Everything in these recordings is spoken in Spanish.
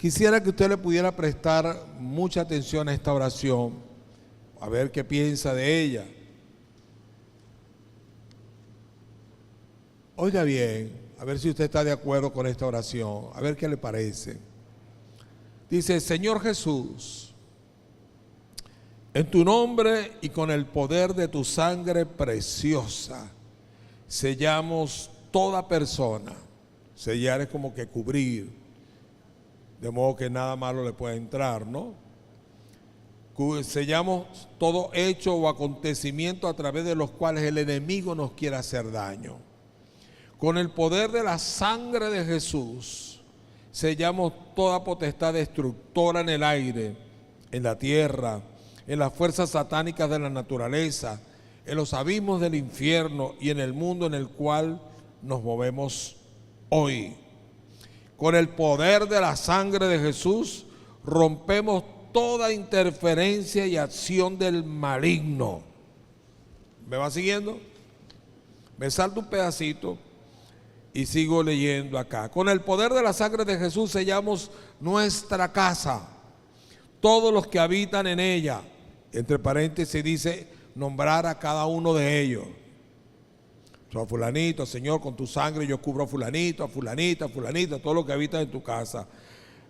Quisiera que usted le pudiera prestar mucha atención a esta oración, a ver qué piensa de ella. Oiga bien, a ver si usted está de acuerdo con esta oración, a ver qué le parece. Dice: Señor Jesús, en tu nombre y con el poder de tu sangre preciosa, sellamos toda persona. Sellar es como que cubrir, de modo que nada malo le pueda entrar, ¿no? Sellamos todo hecho o acontecimiento a través de los cuales el enemigo nos quiere hacer daño. Con el poder de la sangre de Jesús, sellamos toda potestad destructora en el aire, en la tierra, en las fuerzas satánicas de la naturaleza, en los abismos del infierno y en el mundo en el cual nos movemos hoy. Con el poder de la sangre de Jesús, rompemos toda interferencia y acción del maligno. ¿Me va siguiendo? Me salto un pedacito y sigo leyendo acá. Con el poder de la sangre de Jesús sellamos nuestra casa, todos los que habitan en ella. Entre paréntesis dice nombrar a cada uno de ellos. A fulanito, Señor, con tu sangre yo cubro a fulanito, a fulanita, a fulanita, a todos los que habitan en tu casa.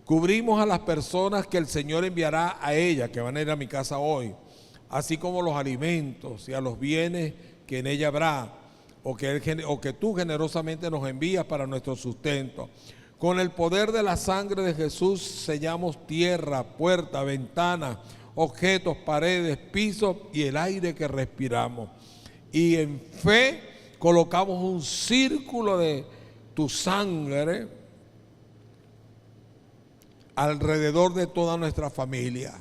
Cubrimos a las personas que el Señor enviará a ella, que van a ir a mi casa hoy, así como los alimentos y a los bienes que en ella habrá, o que tú generosamente nos envías para nuestro sustento. Con el poder de la sangre de Jesús sellamos tierra, puerta, ventana, objetos, paredes, pisos y el aire que respiramos. Y en fe colocamos un círculo de tu sangre alrededor de toda nuestra familia.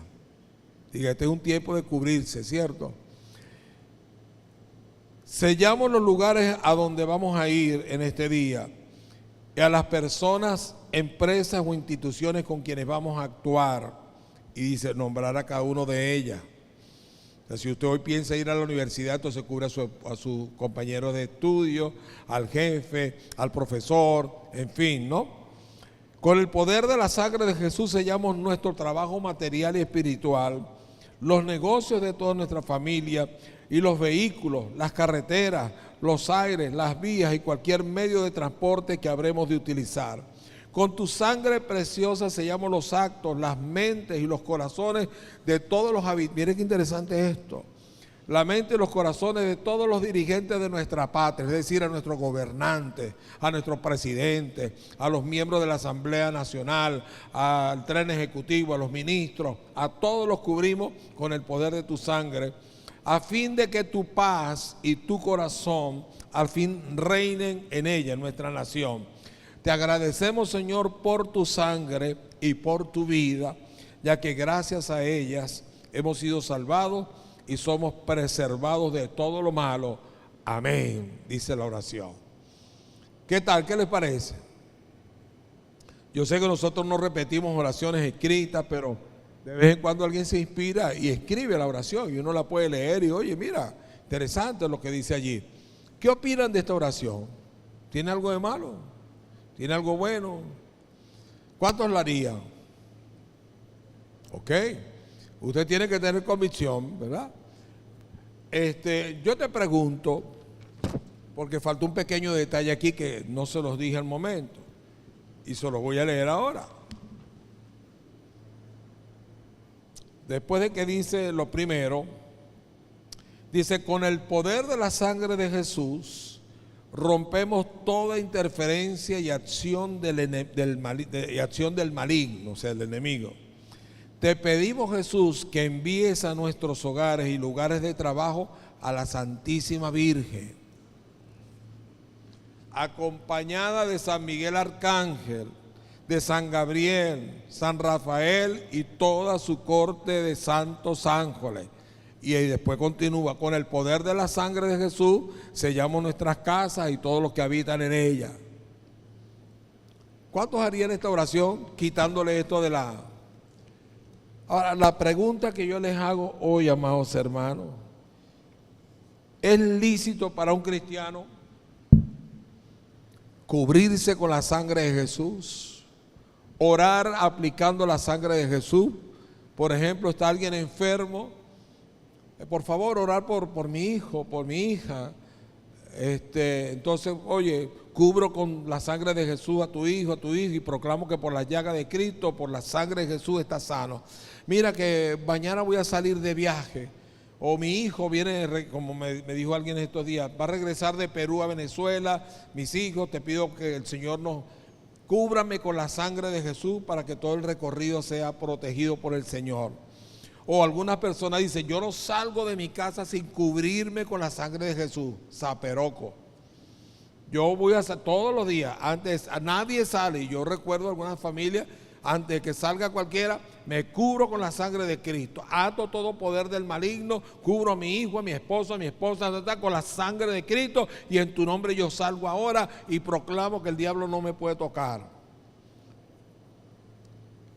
Diga, este es un tiempo de cubrirse, ¿cierto? Sellamos los lugares a donde vamos a ir en este día y a las personas, empresas o instituciones con quienes vamos a actuar. Y dice, nombrar a cada uno de ellas. O sea, si usted hoy piensa ir a la universidad, entonces cubre a su compañero de estudio, al jefe, al profesor, en fin, ¿no? Con el poder de la sangre de Jesús sellamos nuestro trabajo material y espiritual, los negocios de toda nuestra familia y los vehículos, las carreteras, los aires, las vías y cualquier medio de transporte que habremos de utilizar. Con tu sangre preciosa sellamos los actos, las mentes y los corazones de todos los habitantes. Miren qué interesante es esto. La mente y los corazones de todos los dirigentes de nuestra patria, es decir, a nuestros gobernantes, a nuestros presidentes, a los miembros de la Asamblea Nacional, al tren ejecutivo, a los ministros, a todos los cubrimos con el poder de tu sangre, a fin de que tu paz y tu corazón al fin reinen en ella, en nuestra nación. Te agradecemos, Señor, por tu sangre y por tu vida, ya que gracias a ellas hemos sido salvados y somos preservados de todo lo malo. Amén, dice la oración. ¿Qué tal? ¿Qué les parece? Yo sé que nosotros no repetimos oraciones escritas, pero de vez en cuando alguien se inspira y escribe la oración y uno la puede leer y oye, mira, interesante lo que dice allí. ¿Qué opinan de esta oración? ¿Tiene algo de malo? ¿Tiene algo bueno? ¿Cuántos la harían? Ok, usted tiene que tener convicción, ¿verdad? Yo te pregunto, porque faltó un pequeño detalle aquí que no se los dije al momento, y se los voy a leer ahora. Después de que dice lo primero, dice, con el poder de la sangre de Jesús, rompemos toda interferencia y acción del maligno, o sea, del enemigo. Te pedimos, Jesús, que envíes a nuestros hogares y lugares de trabajo a la Santísima Virgen, acompañada de San Miguel Arcángel, de San Gabriel, San Rafael y toda su corte de santos ángeles. Y después continúa, con el poder de la sangre de Jesús sellamos nuestras casas y todos los que habitan en ellas. ¿Cuántos harían esta oración quitándole esto de la... Ahora, la pregunta que yo les hago hoy, amados hermanos, ¿es lícito para un cristiano cubrirse con la sangre de Jesús Orar aplicando la sangre de Jesús. Por ejemplo, está alguien enfermo. Por favor, orar por mi hijo, por mi hija. Entonces, oye, cubro con la sangre de Jesús a tu hijo y proclamo que por la llaga de Cristo, por la sangre de Jesús está sano. Mira que mañana voy a salir de viaje, o mi hijo viene, como me dijo alguien estos días, va a regresar de Perú a Venezuela. Mis hijos, te pido que el Señor nos cúbrame con la sangre de Jesús para que todo el recorrido sea protegido por el Señor. O algunas personas dicen, yo no salgo de mi casa sin cubrirme con la sangre de Jesús. Zaperoco. Yo voy a hacer todos los días, antes nadie sale. Y yo recuerdo algunas familias, antes de que salga cualquiera, me cubro con la sangre de Cristo. Ato todo poder del maligno, cubro a mi hijo, a mi esposa, con la sangre de Cristo. Y en tu nombre yo salgo ahora y proclamo que el diablo no me puede tocar.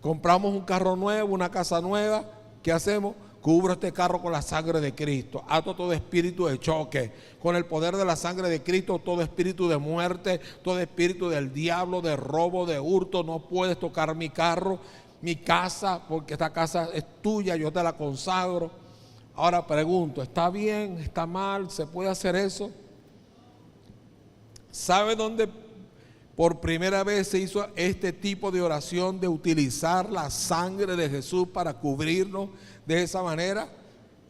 Compramos un carro nuevo, una casa nueva. ¿Qué hacemos? Cubro este carro con la sangre de Cristo. Ato todo espíritu de choque. Con el poder de la sangre de Cristo, todo espíritu de muerte, todo espíritu del diablo, de robo, de hurto. No puedes tocar mi carro, mi casa, porque esta casa es tuya, yo te la consagro. Ahora pregunto, ¿está bien? ¿Está mal? ¿Se puede hacer eso? ¿Sabe dónde por primera vez se hizo este tipo de oración de utilizar la sangre de Jesús para cubrirnos de esa manera?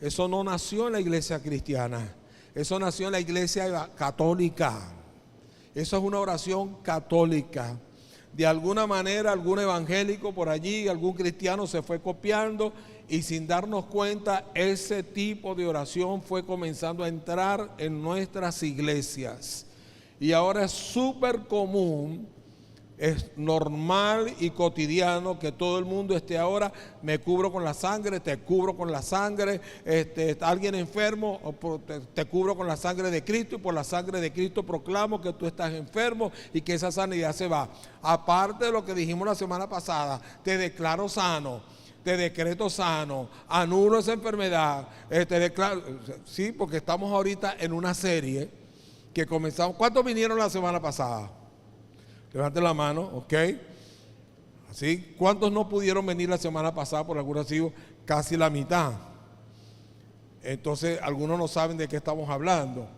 Eso no nació en la iglesia cristiana, eso nació en la iglesia católica. Eso es una oración católica. De alguna manera algún evangélico por allí, algún cristiano se fue copiando y sin darnos cuenta ese tipo de oración fue comenzando a entrar en nuestras iglesias. Y ahora es súper común, es normal y cotidiano que todo el mundo esté ahora, me cubro con la sangre, te cubro con la sangre, está alguien enfermo, te cubro con la sangre de Cristo y por la sangre de Cristo proclamo que tú estás enfermo y que esa sanidad se va. Aparte de lo que dijimos la semana pasada, te declaro sano, te decreto sano, anulo esa enfermedad, te declaro, sí, porque estamos ahorita en una serie que comenzamos. ¿Cuántos vinieron la semana pasada? Levanten la mano, ok. Así, ¿cuántos no pudieron venir la semana pasada por algún motivo? Casi la mitad. Entonces, algunos no saben de qué estamos hablando.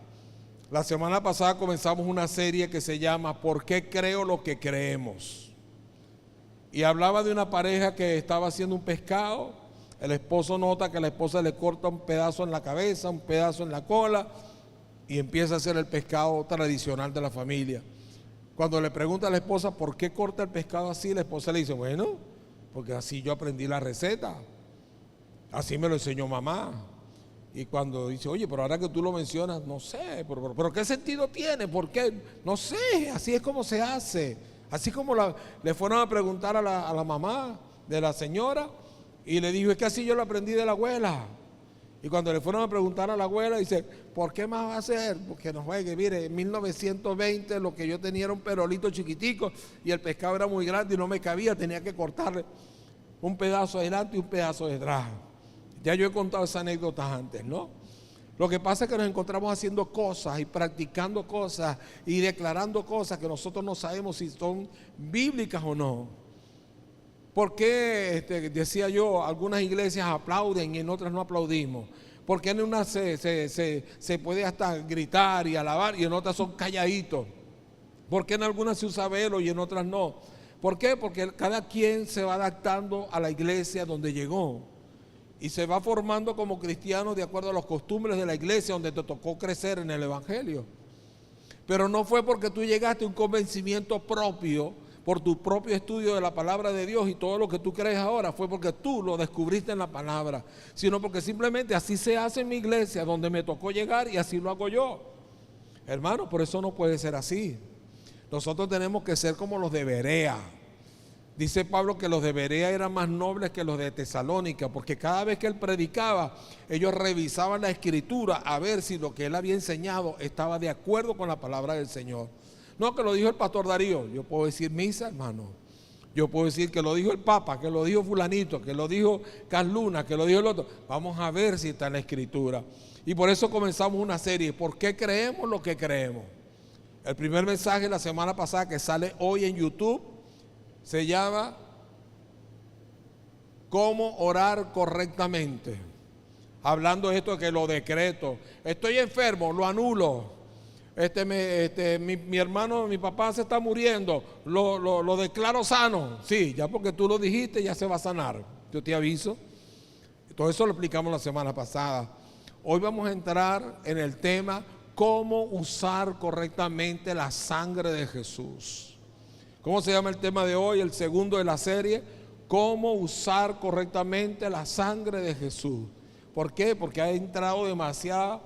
La semana pasada comenzamos una serie que se llama ¿Por qué creo lo que creemos? Y hablaba de una pareja que estaba haciendo un pescado. El esposo nota que la esposa le corta un pedazo en la cabeza, un pedazo en la cola, y empieza a hacer el pescado tradicional de la familia. Cuando le pregunta a la esposa por qué corta el pescado así, la esposa le dice, bueno, porque así yo aprendí la receta, así me lo enseñó mamá. Y cuando dice, oye, pero ahora que tú lo mencionas, no sé, pero ¿qué sentido tiene? ¿Por qué? No sé, así es como se hace. Así como le fueron a preguntar a la mamá de la señora y le dijo, es que así yo lo aprendí de la abuela. Y cuando le fueron a preguntar a la abuela, dice, ¿por qué más va a ser? Porque nos juegue, mire, en 1920 lo que yo tenía era un perolito chiquitico y el pescado era muy grande y no me cabía, tenía que cortarle un pedazo adelante y un pedazo detrás. Ya yo he contado esas anécdotas antes, ¿no? Lo que pasa es que nos encontramos haciendo cosas y practicando cosas y declarando cosas que nosotros no sabemos si son bíblicas o no. ¿Por qué, decía yo, algunas iglesias aplauden y en otras no aplaudimos? ¿Por qué en unas se puede hasta gritar y alabar y en otras son calladitos? ¿Por qué en algunas se usa velo y en otras no? ¿Por qué? Porque cada quien se va adaptando a la iglesia donde llegó y se va formando como cristiano de acuerdo a los costumbres de la iglesia donde te tocó crecer en el evangelio. Pero no fue porque tú llegaste a un convencimiento propio, por tu propio estudio de la palabra de Dios y todo lo que tú crees ahora, fue porque tú lo descubriste en la palabra, sino porque simplemente así se hace en mi iglesia, donde me tocó llegar y así lo hago yo. Hermano, por eso no puede ser así. Nosotros tenemos que ser como los de Berea. Dice Pablo que los de Berea eran más nobles que los de Tesalónica, porque cada vez que él predicaba, ellos revisaban la escritura a ver si lo que él había enseñado estaba de acuerdo con la palabra del Señor. No, que lo dijo el pastor Darío. Yo puedo decir misa, hermano. Yo puedo decir que lo dijo el Papa, que lo dijo fulanito, que lo dijo Carluna, que lo dijo el otro. Vamos a ver si está en la escritura. Y por eso comenzamos una serie. ¿Por qué creemos lo que creemos? El primer mensaje la semana pasada que sale hoy en YouTube se llama cómo orar correctamente. Hablando de esto de que lo decreto. Estoy enfermo, lo anulo. Mi hermano, mi papá se está muriendo, lo declaro sano. Sí, ya porque tú lo dijiste, ya se va a sanar. Yo te aviso. Todo eso lo explicamos la semana pasada. Hoy vamos a entrar en el tema cómo usar correctamente la sangre de Jesús. ¿Cómo se llama el tema de hoy? El segundo de la serie, cómo usar correctamente la sangre de Jesús. ¿Por qué? Porque ha entrado demasiadas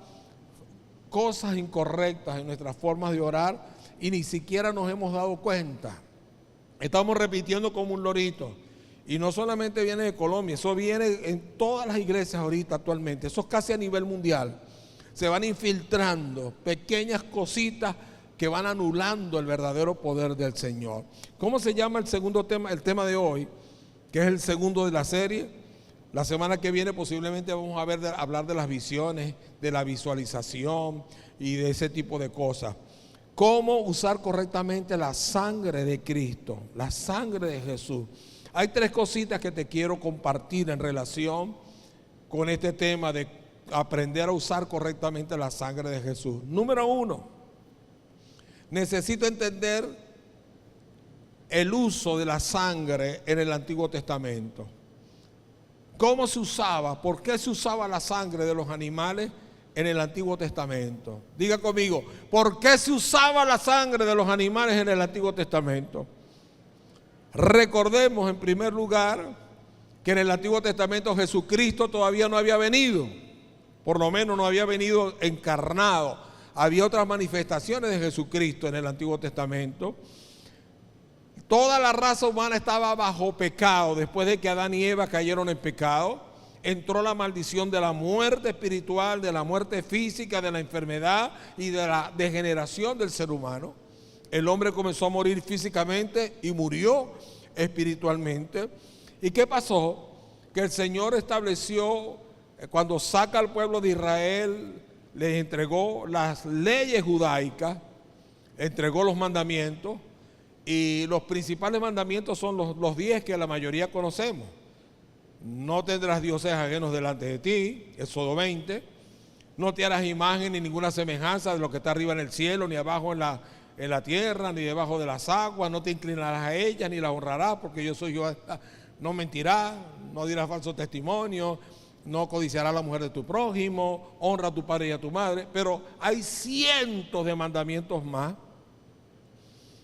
cosas incorrectas en nuestras formas de orar y ni siquiera nos hemos dado cuenta. Estamos repitiendo como un lorito. Y no solamente viene de Colombia, eso viene en todas las iglesias ahorita actualmente. Eso es casi a nivel mundial. Se van infiltrando pequeñas cositas que van anulando el verdadero poder del Señor. ¿Cómo se llama el segundo tema, el tema de hoy? Que es el segundo de la serie. La semana que viene posiblemente vamos a hablar de las visiones, de la visualización y de ese tipo de cosas. Cómo usar correctamente la sangre de Cristo, la sangre de Jesús. Hay tres cositas que te quiero compartir en relación con este tema de aprender a usar correctamente la sangre de Jesús. Número uno, necesito entender el uso de la sangre en el Antiguo Testamento. ¿Cómo se usaba? ¿Por qué se usaba la sangre de los animales en el Antiguo Testamento? Diga conmigo, ¿por qué se usaba la sangre de los animales en el Antiguo Testamento? Recordemos en primer lugar que en el Antiguo Testamento Jesucristo todavía no había venido, por lo menos no había venido encarnado. Había otras manifestaciones de Jesucristo en el Antiguo Testamento. Toda la raza humana estaba bajo pecado. Después de que Adán y Eva cayeron en pecado, entró la maldición de la muerte espiritual, de la muerte física, de la enfermedad y de la degeneración del ser humano. El hombre comenzó a morir físicamente y murió espiritualmente. ¿Y qué pasó? Que el Señor estableció, cuando saca al pueblo de Israel, les entregó las leyes judaicas, entregó los mandamientos. Y los principales mandamientos son los 10 que la mayoría conocemos. No tendrás dioses ajenos delante de ti, Éxodo 20. No te harás imagen ni ninguna semejanza de lo que está arriba en el cielo, ni abajo en la tierra, ni debajo de las aguas. No te inclinarás a ellas, ni las honrarás, porque yo soy yo. No mentirás, no dirás falso testimonio, no codiciarás a la mujer de tu prójimo, honra a tu padre y a tu madre. Pero hay cientos de mandamientos más,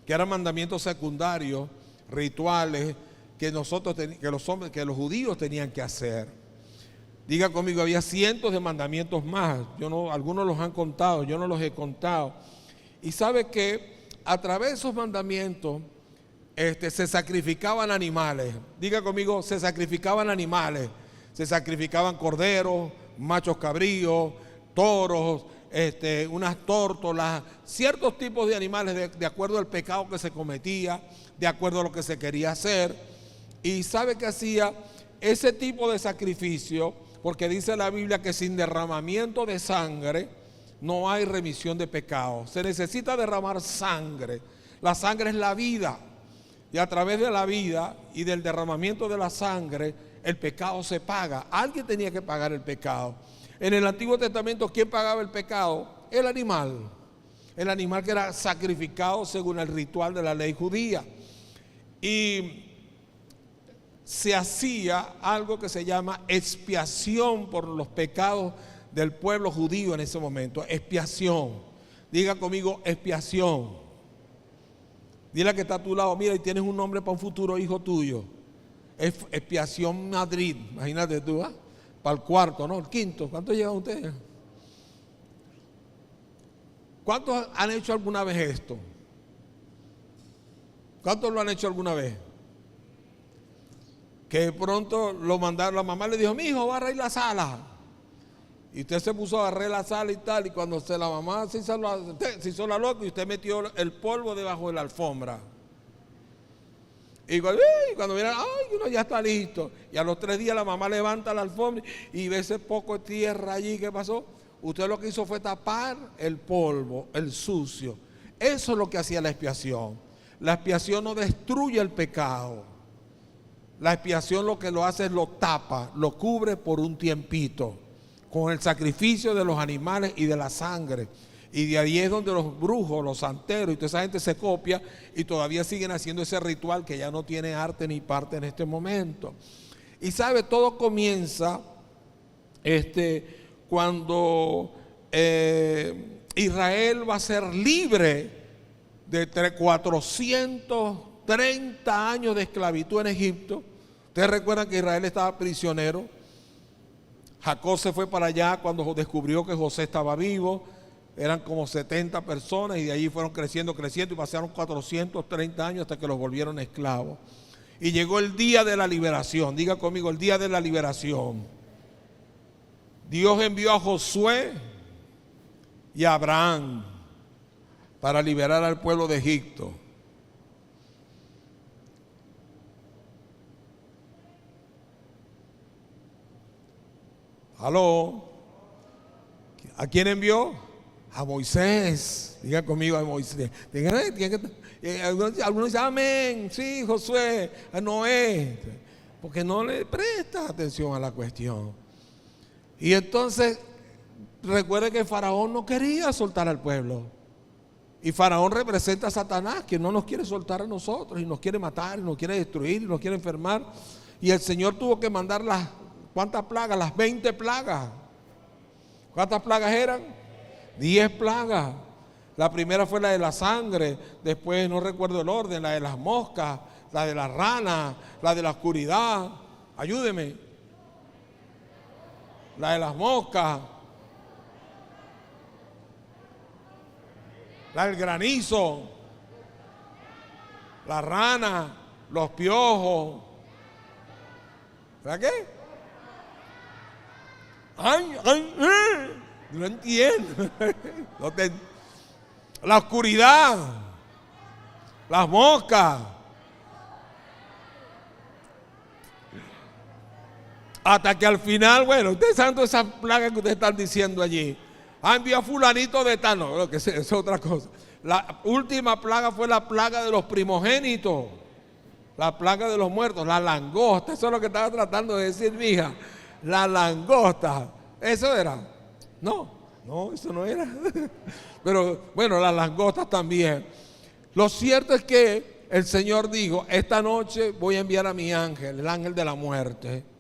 que eran mandamientos secundarios, rituales, que los judíos tenían que hacer. Diga conmigo, había cientos de mandamientos más. Algunos los han contado, yo no los he contado. Y sabe que a través de esos mandamientos se sacrificaban animales. Diga conmigo, se sacrificaban animales. Se sacrificaban corderos, machos cabríos, toros, unas tórtolas, ciertos tipos de animales de acuerdo al pecado que se cometía, de acuerdo a lo que se quería hacer. Y sabe que hacía ese tipo de sacrificio, porque dice la Biblia que sin derramamiento de sangre no hay remisión de pecado. Se necesita derramar sangre. La sangre es la vida, y a través de la vida y del derramamiento de la sangre el pecado se paga. Alguien tenía que pagar el pecado. En el Antiguo Testamento, ¿quién pagaba el pecado? El animal. El animal que era sacrificado según el ritual de la ley judía. Y se hacía algo que se llama expiación por los pecados del pueblo judío en ese momento. Expiación. Diga conmigo, expiación. Dile al que está a tu lado, mira, y tienes un nombre para un futuro hijo tuyo. Expiación Madrid. Imagínate tú, ¿ah? Para el cuarto, ¿no? El quinto. ¿Cuántos llegan ustedes? ¿Cuántos han hecho alguna vez esto? ¿Cuántos lo han hecho alguna vez? Que de pronto lo mandaron, la mamá le dijo, mi hijo, va a barrer la sala. Y usted se puso a barrer la sala y tal, y cuando la mamá se hizo la loca y usted metió el polvo debajo de la alfombra. Y cuando miran, ay, uno ya está listo. Y a los 3 días la mamá levanta la alfombra y ve ese poco de tierra allí. ¿Qué pasó? Usted lo que hizo fue tapar el polvo, el sucio. Eso es lo que hacía la expiación. La expiación no destruye el pecado. La expiación lo que lo hace es lo tapa, lo cubre por un tiempito, con el sacrificio de los animales y de la sangre. Y de ahí es donde los brujos, los santeros y toda esa gente se copia y todavía siguen haciendo ese ritual que ya no tiene arte ni parte en este momento. Y sabe, todo comienza cuando Israel va a ser libre de 430 años de esclavitud en Egipto. Ustedes recuerdan que Israel estaba prisionero. Jacob se fue para allá cuando descubrió que José estaba vivo. Eran como 70 personas y de allí fueron creciendo y pasaron 430 años hasta que los volvieron esclavos. Y llegó el día de la liberación. Diga conmigo, el día de la liberación. Dios envió a Josué y a Abraham para liberar al pueblo de Egipto. ¿Aló? ¿A quién envió? A Moisés. Diga conmigo, a Moisés. Algunos dicen, amén, sí, Josué, a Noé, porque no le presta atención a la cuestión. Y entonces, recuerde que Faraón no quería soltar al pueblo. Y Faraón representa a Satanás, que no nos quiere soltar a nosotros, y nos quiere matar, y nos quiere destruir, y nos quiere enfermar. Y el Señor tuvo que mandar ¿cuántas plagas? Las 20 plagas. ¿Cuántas plagas eran? 10 plagas. La primera fue la de la sangre, después no recuerdo el orden, la de las moscas, la de las ranas, la de la oscuridad. Ayúdeme. La de las moscas, la del granizo, la rana, los piojos. ¿Verdad qué? No entiendo. La oscuridad, las moscas. Hasta que al final, bueno, ustedes saben todas esas plagas que ustedes están diciendo allí. Envió a fulanito de tal, no, que es otra cosa. La última plaga fue la plaga de los primogénitos. La plaga de los muertos, la langosta. Eso es lo que estaba tratando de decir mi hija. La langosta. ¿Eso era? No, eso no era. Pero bueno, las langostas también. Lo cierto es que el Señor dijo, esta noche voy a enviar a mi ángel, el ángel de la muerte.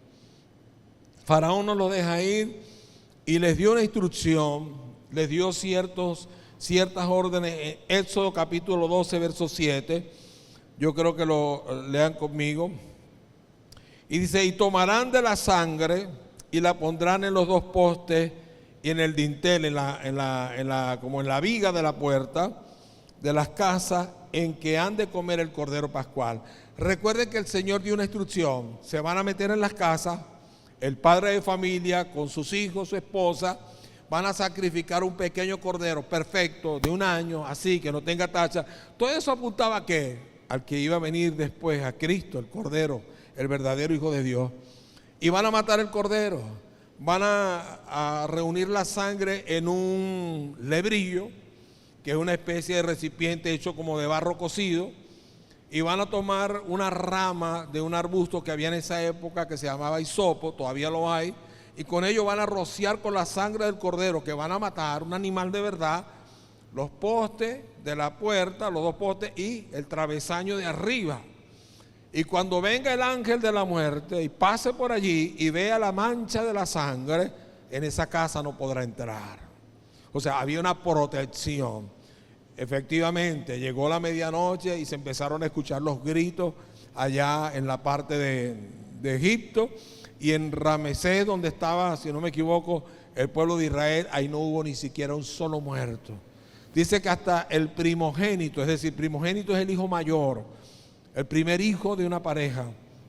Faraón no lo deja ir y les dio una instrucción, les dio ciertas órdenes en Éxodo capítulo 12, verso 7. Yo creo que lo lean conmigo. Y dice, y tomarán de la sangre y la pondrán en los dos postes y en el dintel, como en la viga de la puerta de las casas en que han de comer el cordero pascual. Recuerden que el Señor dio una instrucción, se van a meter en las casas, el padre de familia con sus hijos, su esposa, van a sacrificar un pequeño cordero perfecto de 1 año, así que no tenga tacha. Todo eso apuntaba a ¿qué? Al que iba a venir después, a Cristo, el cordero, el verdadero Hijo de Dios. Y van a matar el cordero, van a reunir la sangre en un lebrillo, que es una especie de recipiente hecho como de barro cocido, y van a tomar una rama de un arbusto que había en esa época que se llamaba hisopo, todavía lo hay, y con ello van a rociar con la sangre del cordero que van a matar, un animal de verdad, los postes de la puerta, los 2 postes y el travesaño de arriba. Y cuando venga el ángel de la muerte y pase por allí y vea la mancha de la sangre, en esa casa no podrá entrar. O sea, había una protección. Efectivamente, llegó la medianoche y se empezaron a escuchar los gritos allá en la parte de Egipto, y en Ramesés, donde estaba, si no me equivoco, el pueblo de Israel, ahí no hubo ni siquiera un solo muerto. Dice que hasta el primogénito, es decir, primogénito es el hijo mayor, el primer hijo de una pareja,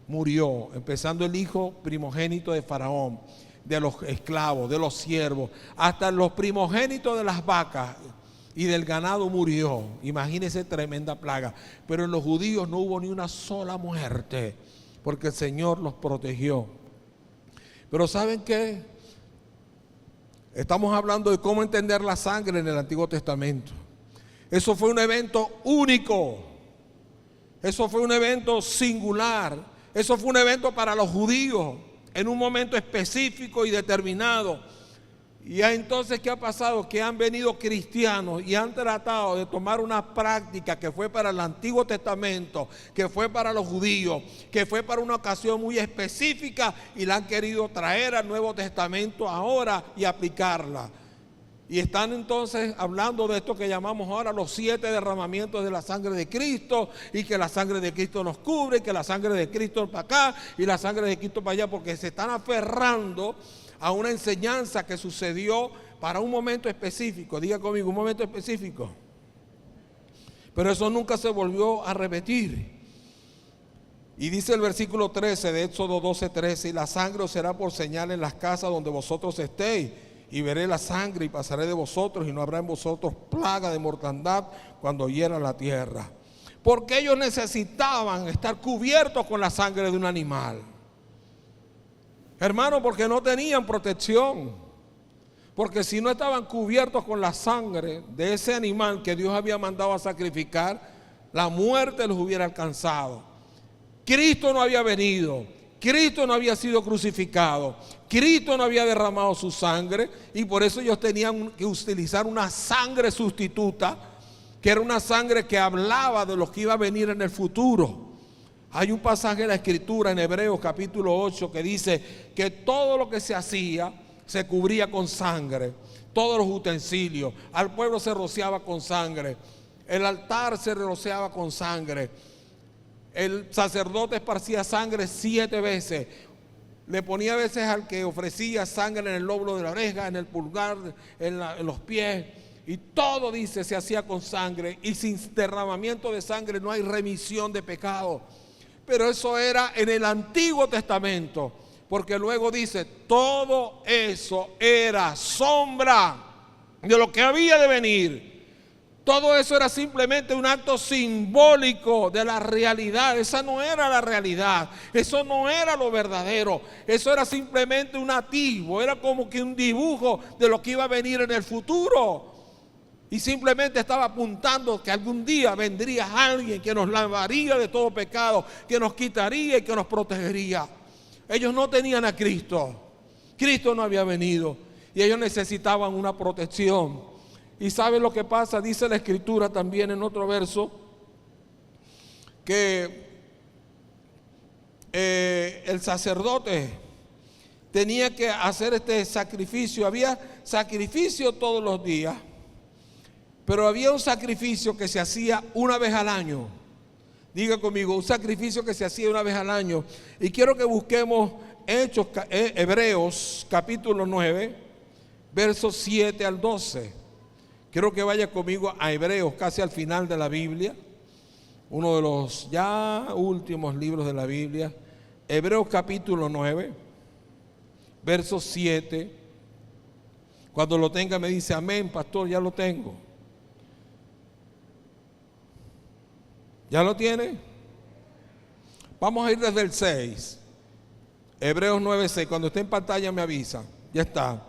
murió, empezando el hijo primogénito de Faraón, de los esclavos, de los siervos, hasta los primogénitos de las vacas y del ganado murió. Imagínense tremenda plaga. Pero en los judíos no hubo ni una sola muerte, porque el Señor los protegió. Pero ¿saben qué? Estamos hablando de cómo entender la sangre en el Antiguo Testamento. Eso fue un evento único. Eso fue un evento singular. Eso fue un evento para los judíos en un momento específico y determinado. Y entonces, ¿qué ha pasado? Que han venido cristianos y han tratado de tomar una práctica que fue para el Antiguo Testamento, que fue para los judíos, que fue para una ocasión muy específica, y la han querido traer al Nuevo Testamento ahora y aplicarla. Y están entonces hablando de esto que llamamos ahora los 7 derramamientos de la sangre de Cristo, y que la sangre de Cristo nos cubre, y que la sangre de Cristo para acá y la sangre de Cristo para allá, porque se están aferrando a una enseñanza que sucedió para un momento específico. Diga conmigo, un momento específico. Pero eso nunca se volvió a repetir. Y dice el versículo 13 de Éxodo 12:13: y la sangre os será por señal en las casas donde vosotros estéis, y veré la sangre y pasaré de vosotros, y no habrá en vosotros plaga de mortandad cuando hiera la tierra. Porque ellos necesitaban estar cubiertos con la sangre de un animal. Hermano, porque no tenían protección. Porque si no estaban cubiertos con la sangre de ese animal que Dios había mandado a sacrificar, la muerte los hubiera alcanzado. Cristo no había venido, Cristo no había sido crucificado, Cristo no había derramado su sangre, y por eso ellos tenían que utilizar una sangre sustituta, que era una sangre que hablaba de lo que iba a venir en el futuro. Hay un pasaje en la Escritura en Hebreos capítulo 8 que dice que todo lo que se hacía se cubría con sangre. Todos los utensilios, al pueblo se rociaba con sangre, el altar se rociaba con sangre, el sacerdote esparcía sangre 7 veces, le ponía a veces al que ofrecía sangre en el lóbulo de la oreja, en el pulgar, en los pies, y todo, dice, se hacía con sangre, y sin derramamiento de sangre no hay remisión de pecado. Pero eso era en el Antiguo Testamento, porque luego dice, todo eso era sombra de lo que había de venir. Todo eso era simplemente un acto simbólico de la realidad. Esa no era la realidad, eso no era lo verdadero, eso era simplemente un atisbo, era como que un dibujo de lo que iba a venir en el futuro. Y simplemente estaba apuntando que algún día vendría alguien que nos lavaría de todo pecado, que nos quitaría y que nos protegería. Ellos no tenían a Cristo. Cristo no había venido y ellos necesitaban una protección. ¿Y sabe lo que pasa? Dice la Escritura también en otro verso que el sacerdote tenía que hacer este sacrificio. Había sacrificio todos los días, pero había un sacrificio que se hacía una vez al año. Diga conmigo, un sacrificio que se hacía una vez al año. Y quiero que busquemos Hebreos capítulo 9, versos 7 al 12. Quiero que vaya conmigo a Hebreos, casi al final de la Biblia, uno de los ya últimos libros de la Biblia. Hebreos capítulo 9, versos 7. Cuando lo tenga me dice amén, pastor, ya lo tengo. ¿Ya lo tiene? Vamos a ir desde el 6. Hebreos 9:6. Cuando esté en pantalla me avisa. Ya está.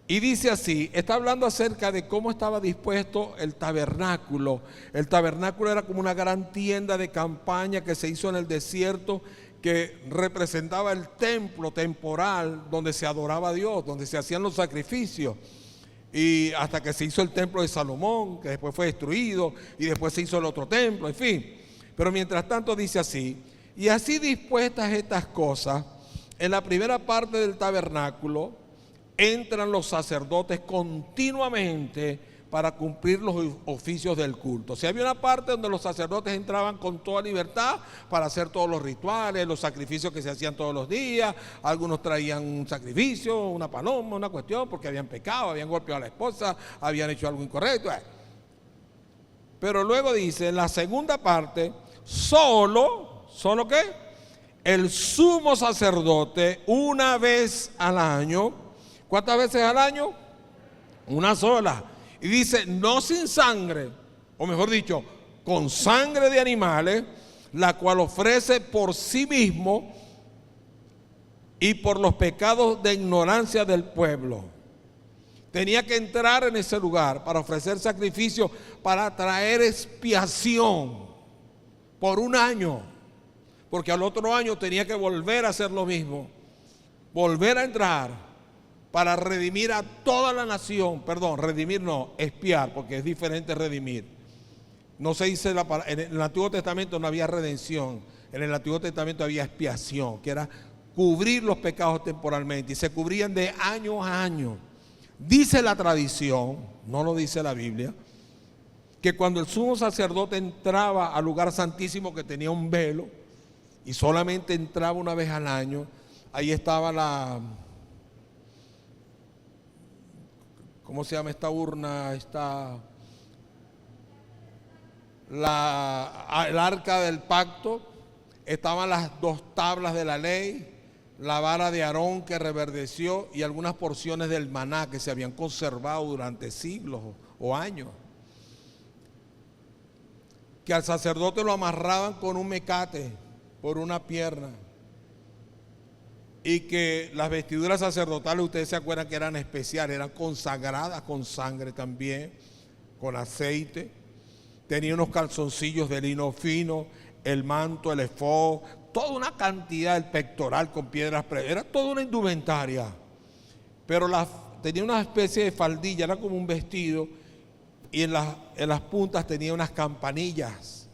Y dice así, está hablando acerca de cómo estaba dispuesto el tabernáculo. El tabernáculo era como una gran tienda de campaña que se hizo en el desierto, que representaba el templo temporal donde se adoraba a Dios, donde se hacían los sacrificios. Y hasta que se hizo el templo de Salomón, que después fue destruido, y después se hizo el otro templo, en fin. Pero mientras tanto dice así, y así dispuestas estas cosas, en la primera parte del tabernáculo entran los sacerdotes continuamente para cumplir los oficios del culto. O sea, había una parte donde los sacerdotes entraban con toda libertad para hacer todos los rituales, los sacrificios que se hacían todos los días. Algunos traían un sacrificio, una paloma, una cuestión, porque habían pecado, habían golpeado a la esposa, habían hecho algo incorrecto. Pero luego dice, en la segunda parte, ¿solo qué? El sumo sacerdote una vez al año. ¿Cuántas veces al año? Una sola. Y dice, no sin sangre, o mejor dicho, con sangre de animales, la cual ofrece por sí mismo y por los pecados de ignorancia del pueblo. Tenía que entrar en ese lugar para ofrecer sacrificio, para traer expiación por un año, porque al otro año tenía que volver a hacer lo mismo, volver a entrar para redimir a toda la nación. Perdón, redimir no, expiar, porque es diferente redimir. No se dice en el Antiguo Testamento no había redención, en el Antiguo Testamento había expiación, que era cubrir los pecados temporalmente, y se cubrían de año a año. Dice la tradición, no lo dice la Biblia, que cuando el sumo sacerdote entraba al lugar santísimo, que tenía un velo y solamente entraba una vez al año, ahí estaba ¿cómo se llama esta urna? El arca del pacto, estaban las 2 tablas de la ley, la vara de Aarón que reverdeció y algunas porciones del maná que se habían conservado durante siglos o años, que al sacerdote lo amarraban con un mecate por una pierna, y que las vestiduras sacerdotales, ustedes se acuerdan que eran especiales, eran consagradas con sangre también, con aceite. Tenía unos calzoncillos de lino fino, el manto, el efod, toda una cantidad, el pectoral con piedras, era toda una indumentaria. Pero tenía una especie de faldilla, era como un vestido, y en las puntas tenía unas campanillas.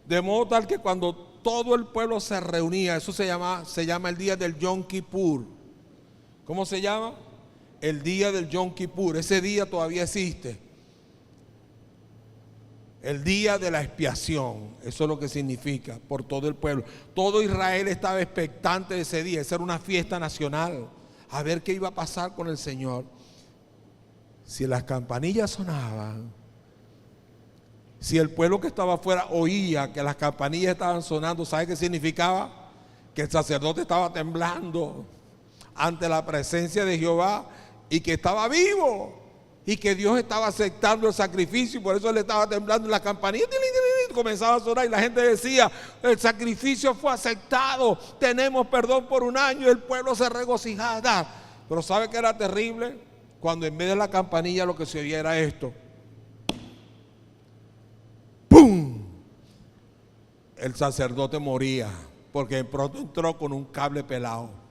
De modo tal que cuando todo el pueblo se reunía, eso se llama el día del Yom Kippur. ¿Cómo se llama? El día del Yom Kippur. Ese día todavía existe. El día de la expiación, eso es lo que significa por todo el pueblo. Todo Israel estaba expectante de ese día, esa era una fiesta nacional, a ver qué iba a pasar con el Señor. Si las campanillas sonaban, si el pueblo que estaba afuera oía que las campanillas estaban sonando, ¿sabe qué significaba? Que el sacerdote estaba temblando ante la presencia de Jehová y que estaba vivo. Y que Dios estaba aceptando el sacrificio, y por eso le estaba temblando la campanilla, comenzaba a sonar y la gente decía: el sacrificio fue aceptado, tenemos perdón por un año. El pueblo se regocijaba. Pero ¿sabe qué era terrible? Cuando en vez de la campanilla lo que se oía era esto: ¡pum! El sacerdote moría porque de pronto entró con un cable pelado.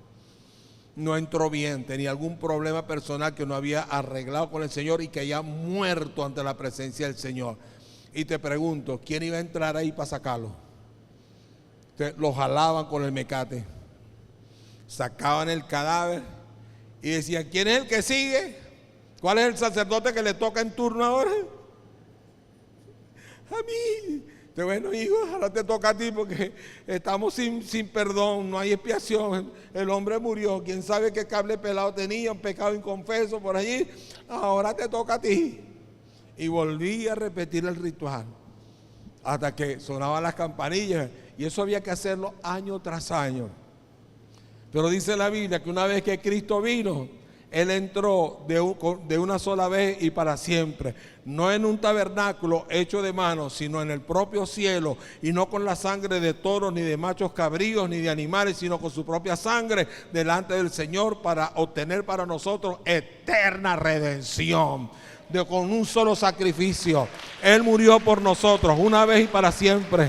No entró bien, tenía algún problema personal que no había arreglado con el Señor y que había muerto ante la presencia del Señor. Y te pregunto, ¿quién iba a entrar ahí para sacarlo? Lo jalaban con el mecate, sacaban el cadáver y decían: ¿quién es el que sigue? ¿Cuál es el sacerdote que le toca en turno ahora? A mí. Bueno, hijo, ahora te toca a ti porque estamos sin perdón, no hay expiación. El hombre murió, quién sabe qué cable pelado tenía, un pecado inconfeso por allí. Ahora te toca a ti. Y volví a repetir el ritual hasta que sonaban las campanillas, y eso había que hacerlo año tras año. Pero dice la Biblia que una vez que Cristo vino, Él entró de una sola vez y para siempre, no en un tabernáculo hecho de manos, sino en el propio cielo, y no con la sangre de toros, ni de machos cabríos, ni de animales, sino con su propia sangre delante del Señor, para obtener para nosotros eterna redención. Con un solo sacrificio, Él murió por nosotros, una vez y para siempre.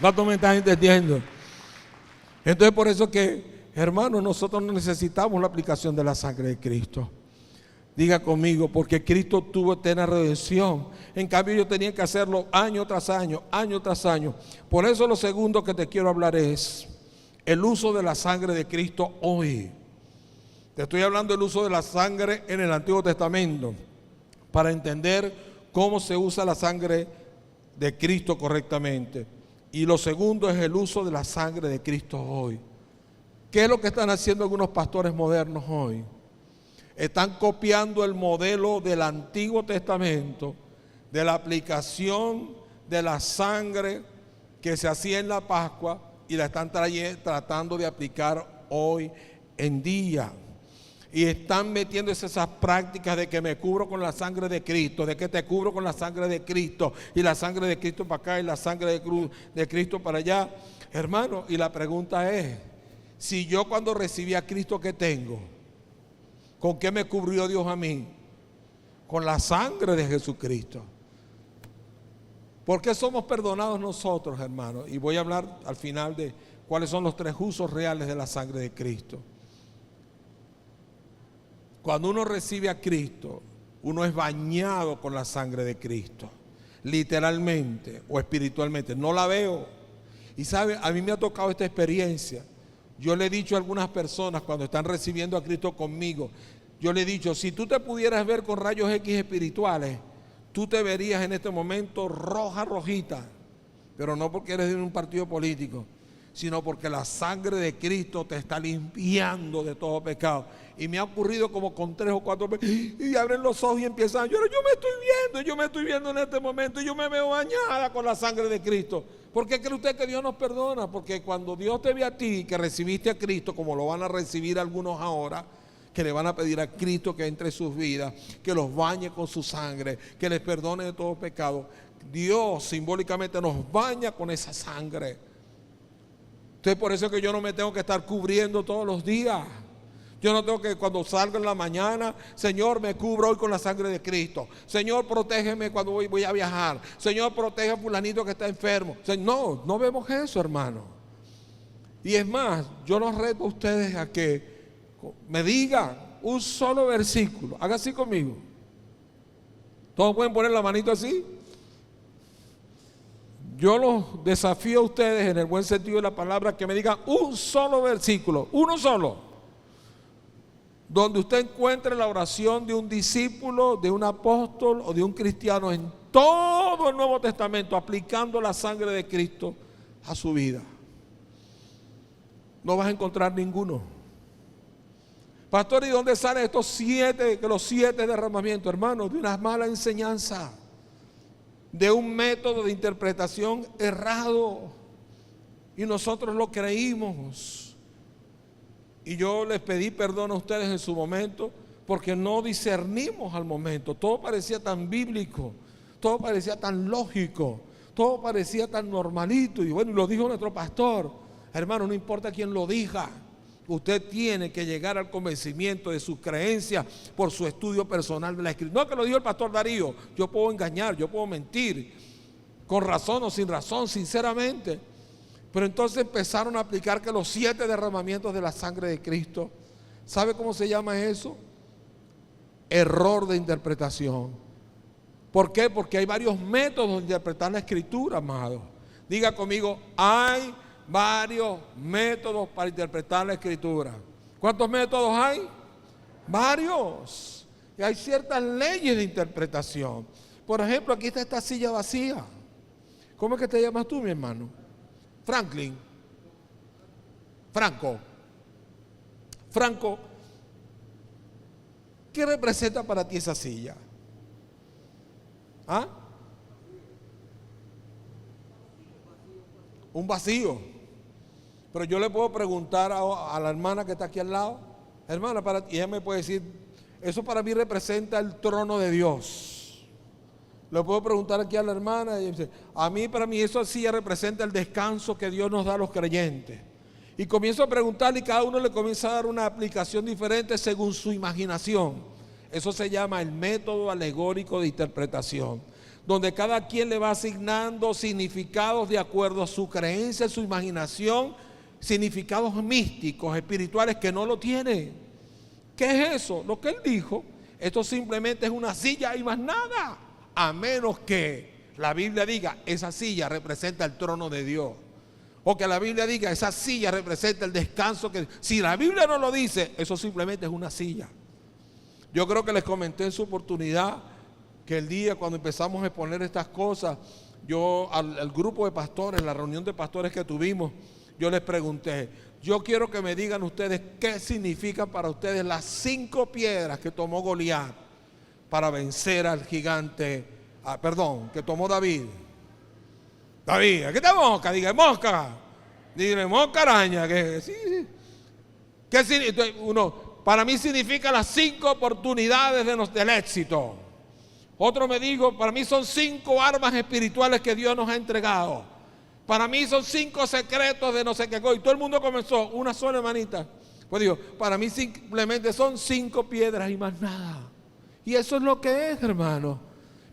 ¿Cuánto me están entendiendo? Entonces, por eso que, hermanos, nosotros no necesitamos la aplicación de la sangre de Cristo. Diga conmigo: porque Cristo tuvo eterna redención. En cambio, yo tenía que hacerlo año tras año, año tras año. Por eso lo segundo que te quiero hablar es el uso de la sangre de Cristo hoy. Te estoy hablando del uso de la sangre en el Antiguo Testamento, para entender cómo se usa la sangre de Cristo correctamente. Y lo segundo es el uso de la sangre de Cristo hoy. ¿Qué es lo que están haciendo algunos pastores modernos hoy? Están copiando el modelo del Antiguo Testamento, de la aplicación de la sangre que se hacía en la Pascua, y la están tratando de aplicar hoy en día. Y están metiendo esas prácticas de que me cubro con la sangre de Cristo, de que te cubro con la sangre de Cristo, y la sangre de Cristo para acá y la sangre de Cristo para allá. Hermano, y la pregunta es: si yo cuando recibí a Cristo, ¿qué tengo? ¿Con qué me cubrió Dios a mí? Con la sangre de Jesucristo. ¿Por qué somos perdonados nosotros, hermanos? Y voy a hablar al final de cuáles son los 3 usos reales de la sangre de Cristo. Cuando uno recibe a Cristo, uno es bañado con la sangre de Cristo, literalmente o espiritualmente. No la veo. Y sabe, a mí me ha tocado esta experiencia. Yo le he dicho a algunas personas cuando están recibiendo a Cristo conmigo, yo le he dicho, si tú te pudieras ver con rayos X espirituales, tú te verías en este momento rojita, pero no porque eres de un partido político, sino porque la sangre de Cristo te está limpiando de todo pecado. Y me ha ocurrido como con 3 o 4 veces, y abren los ojos y empiezan a llorar. Yo me estoy viendo en este momento, yo me veo bañada con la sangre de Cristo. ¿Por qué cree usted que Dios nos perdona? Porque cuando Dios te ve a ti, que recibiste a Cristo, como lo van a recibir algunos ahora, que le van a pedir a Cristo que entre en sus vidas, que los bañe con su sangre, que les perdone de todo pecado. Dios simbólicamente nos baña con esa sangre. Entonces por eso es que yo no me tengo que estar cubriendo todos los días. Yo no tengo que cuando salga en la mañana, Señor, me cubro hoy con la sangre de Cristo. Señor, protégeme cuando voy a viajar. Señor, protege a fulanito que está enfermo. No vemos eso, hermano. Y es más, yo los reto a ustedes a que me digan un solo versículo. Haga así conmigo. ¿Todos pueden poner la manito así? Yo los desafío a ustedes en el buen sentido de la palabra que me digan un solo versículo, uno solo, donde usted encuentre la oración de un discípulo, de un apóstol o de un cristiano en todo el Nuevo Testamento aplicando la sangre de Cristo a su vida. No vas a encontrar ninguno. Pastor, ¿y dónde salen estos 7, los 7 derramamientos, hermanos? De una mala enseñanza, de un método de interpretación errado, y nosotros lo creímos. Y yo les pedí perdón a ustedes en su momento, porque no discernimos al momento. Todo parecía tan bíblico, todo parecía tan lógico, todo parecía tan normalito. Y bueno, lo dijo nuestro pastor. Hermano, no importa quién lo diga, usted tiene que llegar al convencimiento de su creencia por su estudio personal de la Escritura. No que lo dijo el pastor Darío, yo puedo engañar, yo puedo mentir, con razón o sin razón, sinceramente. Pero entonces empezaron a aplicar que los 7 derramamientos de la sangre de Cristo, ¿sabe cómo se llama eso? Error de interpretación. ¿Por qué? Porque hay varios métodos de interpretar la Escritura, amado. Diga conmigo, hay varios métodos para interpretar la Escritura. ¿Cuántos métodos hay? Varios. Y hay ciertas leyes de interpretación. Por ejemplo, aquí está esta silla vacía. ¿Cómo es que te llamas tú, mi hermano? Franklin. Franco, ¿qué representa para ti esa silla? ¿Ah? Un vacío. Pero yo le puedo preguntar a la hermana que está aquí al lado, hermana, y ella me puede decir, eso para mí representa el trono de Dios. Le puedo preguntar aquí a la hermana, y ella dice, para mí eso sí representa el descanso que Dios nos da a los creyentes. Y comienzo a preguntarle y cada uno le comienza a dar una aplicación diferente según su imaginación. Eso se llama el método alegórico de interpretación, donde cada quien le va asignando significados de acuerdo a su creencia, su imaginación, significados místicos, espirituales que no lo tienen. ¿Qué es eso? Lo que él dijo, esto simplemente es una silla y más nada, a menos que la Biblia diga, esa silla representa el trono de Dios, o que la Biblia diga, esa silla representa el descanso que... Si la Biblia no lo dice, eso simplemente es una silla. Yo creo que les comenté en su oportunidad que el día cuando empezamos a exponer estas cosas, yo al grupo de pastores, la reunión de pastores que tuvimos, yo les pregunté, yo quiero que me digan ustedes qué significan para ustedes las 5 piedras que tomó Goliat para vencer al gigante, que tomó David. David, aquí está mosca, diga mosca, dile mosca araña, que sí. ¿Qué significa? Para mí significa las 5 oportunidades del éxito. Otro me dijo, para mí son 5 armas espirituales que Dios nos ha entregado. Para mí son 5 secretos de no sé qué cosa. Y todo el mundo comenzó, una sola hermanita. Pues digo, para mí simplemente son 5 piedras y más nada. Y eso es lo que es, hermano.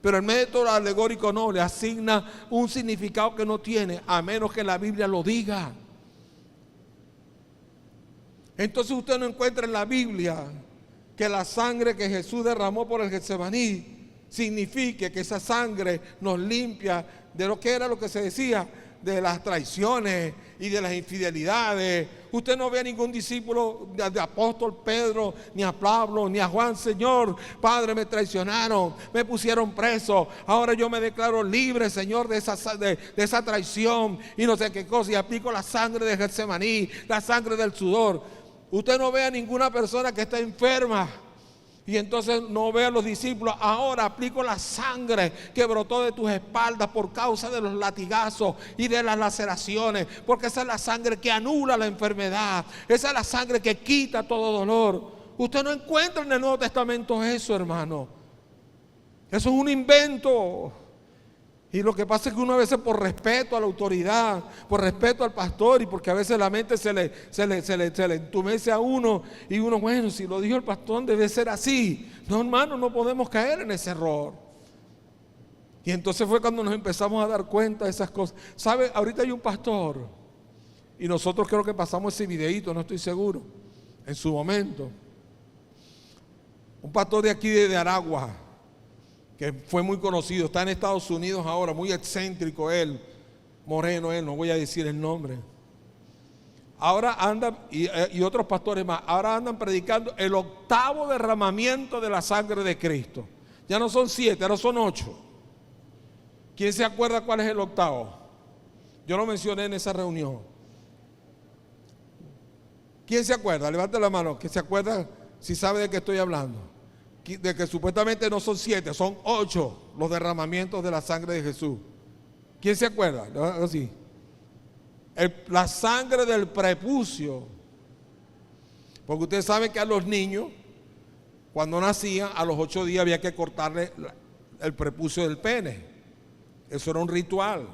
Pero el método alegórico no, le asigna un significado que no tiene, a menos que la Biblia lo diga. Entonces usted no encuentra en la Biblia que la sangre que Jesús derramó por el Getsemaní signifique que esa sangre nos limpia de lo que era lo que se decía, de las traiciones y de las infidelidades. Usted no ve a ningún discípulo de apóstol Pedro, ni a Pablo, ni a Juan: Señor, Padre, me traicionaron, me pusieron preso, ahora yo me declaro libre, Señor, de esa traición y no sé qué cosa, y aplico la sangre de Getsemaní, la sangre del sudor. Usted no ve a ninguna persona que está enferma y entonces no ve a los discípulos: ahora aplico la sangre que brotó de tus espaldas por causa de los latigazos y de las laceraciones, porque esa es la sangre que anula la enfermedad, esa es la sangre que quita todo dolor. Usted no encuentra en el Nuevo Testamento eso, hermano. Eso es un invento. Y lo que pasa es que uno a veces, por respeto a la autoridad, por respeto al pastor, y porque a veces la mente se le entumece a uno, y uno, bueno, si lo dijo el pastor debe ser así. No, hermano, no podemos caer en ese error. Y entonces fue cuando nos empezamos a dar cuenta de esas cosas. ¿Sabe? Ahorita hay un pastor, y nosotros creo que pasamos ese videíto, no estoy seguro, en su momento. Un pastor de aquí de Aragua, que fue muy conocido, está en Estados Unidos ahora, muy excéntrico él, moreno él, no voy a decir el nombre. Ahora andan, y otros pastores más, ahora andan predicando el 8º derramamiento de la sangre de Cristo. Ya no son 7, ahora son 8. ¿Quién se acuerda cuál es el 8º? Yo lo mencioné en esa reunión. ¿Quién se acuerda? Levante la mano, que se acuerda, si sabe de qué estoy hablando. De que supuestamente no son 7, son 8 los derramamientos de la sangre de Jesús. ¿Quién se acuerda? Así. La sangre del prepucio. Porque ustedes saben que a los niños, cuando nacían, a los 8 días había que cortarle el prepucio del pene. Eso era un ritual,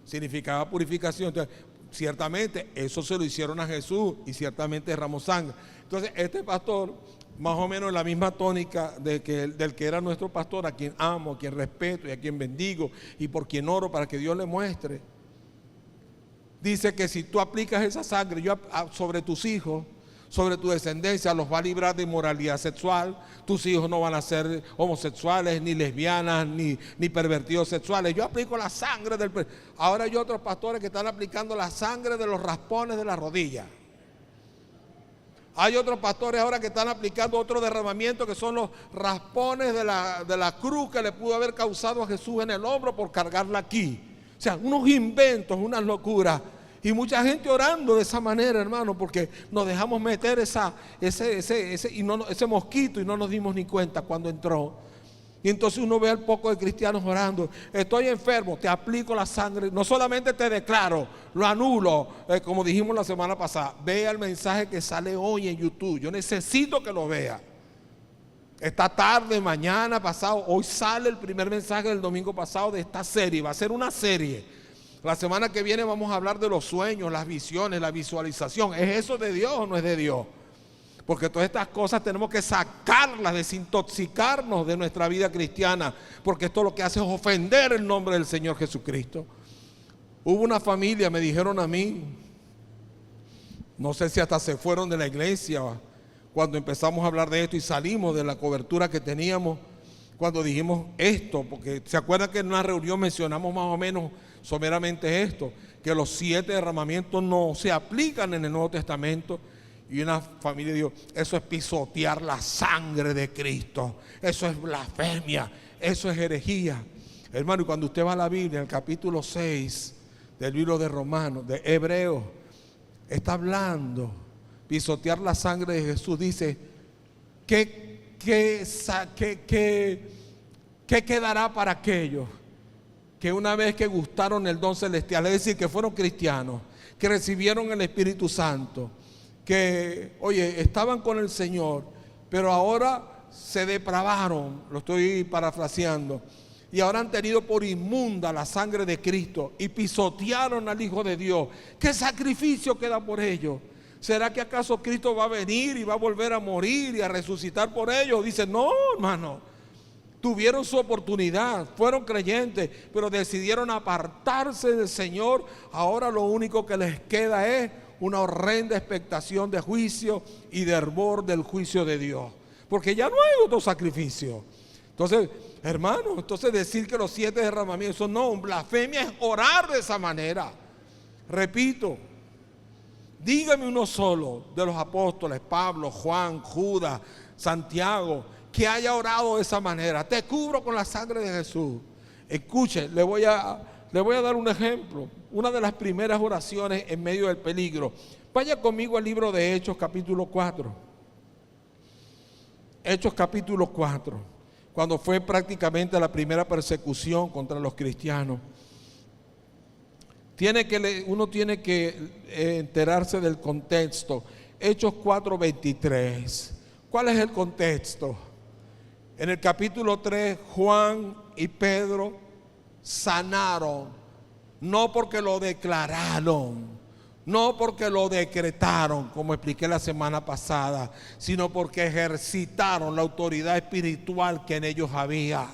significaba purificación. Entonces, ciertamente eso se lo hicieron a Jesús y ciertamente derramó sangre. Entonces este pastor, más o menos en la misma tónica del que era nuestro pastor, a quien amo, a quien respeto y a quien bendigo y por quien oro para que Dios le muestre, dice que si tú aplicas esa sangre sobre tus hijos, sobre tu descendencia, los va a librar de inmoralidad sexual. Tus hijos no van a ser homosexuales, ni lesbianas, ni pervertidos sexuales. Yo aplico la sangre del... Ahora hay otros pastores que están aplicando la sangre de los raspones de la rodilla. Hay otros pastores ahora que están aplicando otro derramamiento, que son los raspones de la cruz que le pudo haber causado a Jesús en el hombro por cargarla aquí. O sea, unos inventos, unas locuras. Y mucha gente orando de esa manera, hermano, porque nos dejamos meter ese mosquito y no nos dimos ni cuenta cuando entró. Y entonces uno ve al poco de cristianos orando: estoy enfermo, te aplico la sangre, no solamente te declaro, lo anulo, como dijimos la semana pasada. Vea el mensaje que sale hoy en YouTube, yo necesito que lo vea. Esta tarde, mañana, pasado, hoy sale el primer mensaje del domingo pasado de esta serie. Va a ser una serie. La semana que viene vamos a hablar de los sueños, las visiones, la visualización. ¿Es eso de Dios o no es de Dios? Porque todas estas cosas tenemos que sacarlas, desintoxicarnos de nuestra vida cristiana, porque esto lo que hace es ofender el nombre del Señor Jesucristo. Hubo una familia, me dijeron a mí, no sé si hasta se fueron de la iglesia cuando empezamos a hablar de esto y salimos de la cobertura que teníamos cuando dijimos esto, porque se acuerdan que en una reunión mencionamos más o menos someramente esto, que los 7 derramamientos no se aplican en el Nuevo Testamento. Y una familia dijo: eso es pisotear la sangre de Cristo, eso es blasfemia, eso es herejía. Hermano, y cuando usted va a la Biblia, en el capítulo 6 del libro de Romanos, de Hebreos, está hablando, pisotear la sangre de Jesús. Dice, ¿qué quedará para aquellos que una vez que gustaron el don celestial, es decir, que fueron cristianos, que recibieron el Espíritu Santo, que, oye, estaban con el Señor, pero ahora se depravaron, lo estoy parafraseando, y ahora han tenido por inmunda la sangre de Cristo y pisotearon al Hijo de Dios? ¿Qué sacrificio queda por ellos? ¿Será que acaso Cristo va a venir y va a volver a morir y a resucitar por ellos? Dice, no, hermano, tuvieron su oportunidad, fueron creyentes, pero decidieron apartarse del Señor. Ahora lo único que les queda es una horrenda expectación de juicio y de hervor del juicio de Dios, porque ya no hay otro sacrificio. Entonces, hermano, decir que los 7 derramamientos, no, blasfemia es orar de esa manera. Repito, dígame uno solo de los apóstoles, Pablo, Juan, Judas, Santiago, que haya orado de esa manera. Te cubro con la sangre de Jesús. Escuche, le voy a dar un ejemplo. Una de las primeras oraciones en medio del peligro. Vaya conmigo al libro de Hechos capítulo 4. Hechos capítulo 4. Cuando fue prácticamente la primera persecución contra los cristianos. Uno tiene que enterarse del contexto. Hechos 4:23. ¿Cuál es el contexto? En el capítulo 3, Juan y Pedro sanaron, no porque lo declararon, no porque lo decretaron, como expliqué la semana pasada, sino porque ejercitaron la autoridad espiritual que en ellos había.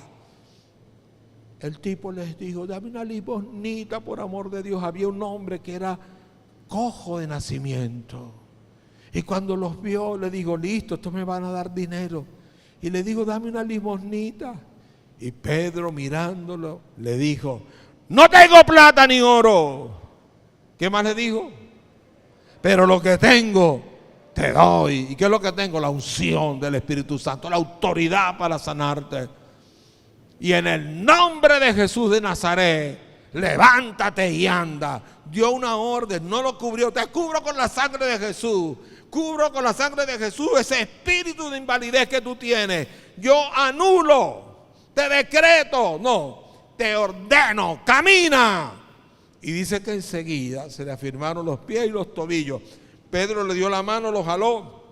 El tipo les dijo: dame una limosnita, por amor de Dios. Había un hombre que era cojo de nacimiento, y cuando los vio le dijo: listo, estos me van a dar dinero. Y le dijo: dame una limosnita. Y Pedro, mirándolo, le dijo: no tengo plata ni oro. ¿Qué más le dijo? Pero lo que tengo te doy. ¿Y qué es lo que tengo? La unción del Espíritu Santo, la autoridad para sanarte. Y en el nombre de Jesús de Nazaret, levántate y anda. Dio una orden, no lo cubrió. Te cubro con la sangre de Jesús. Cubro con la sangre de Jesús ese espíritu de invalidez que tú tienes. Yo anulo, te decreto, no, te ordeno, camina. Y dice que enseguida se le afirmaron los pies y los tobillos. Pedro le dio la mano, lo jaló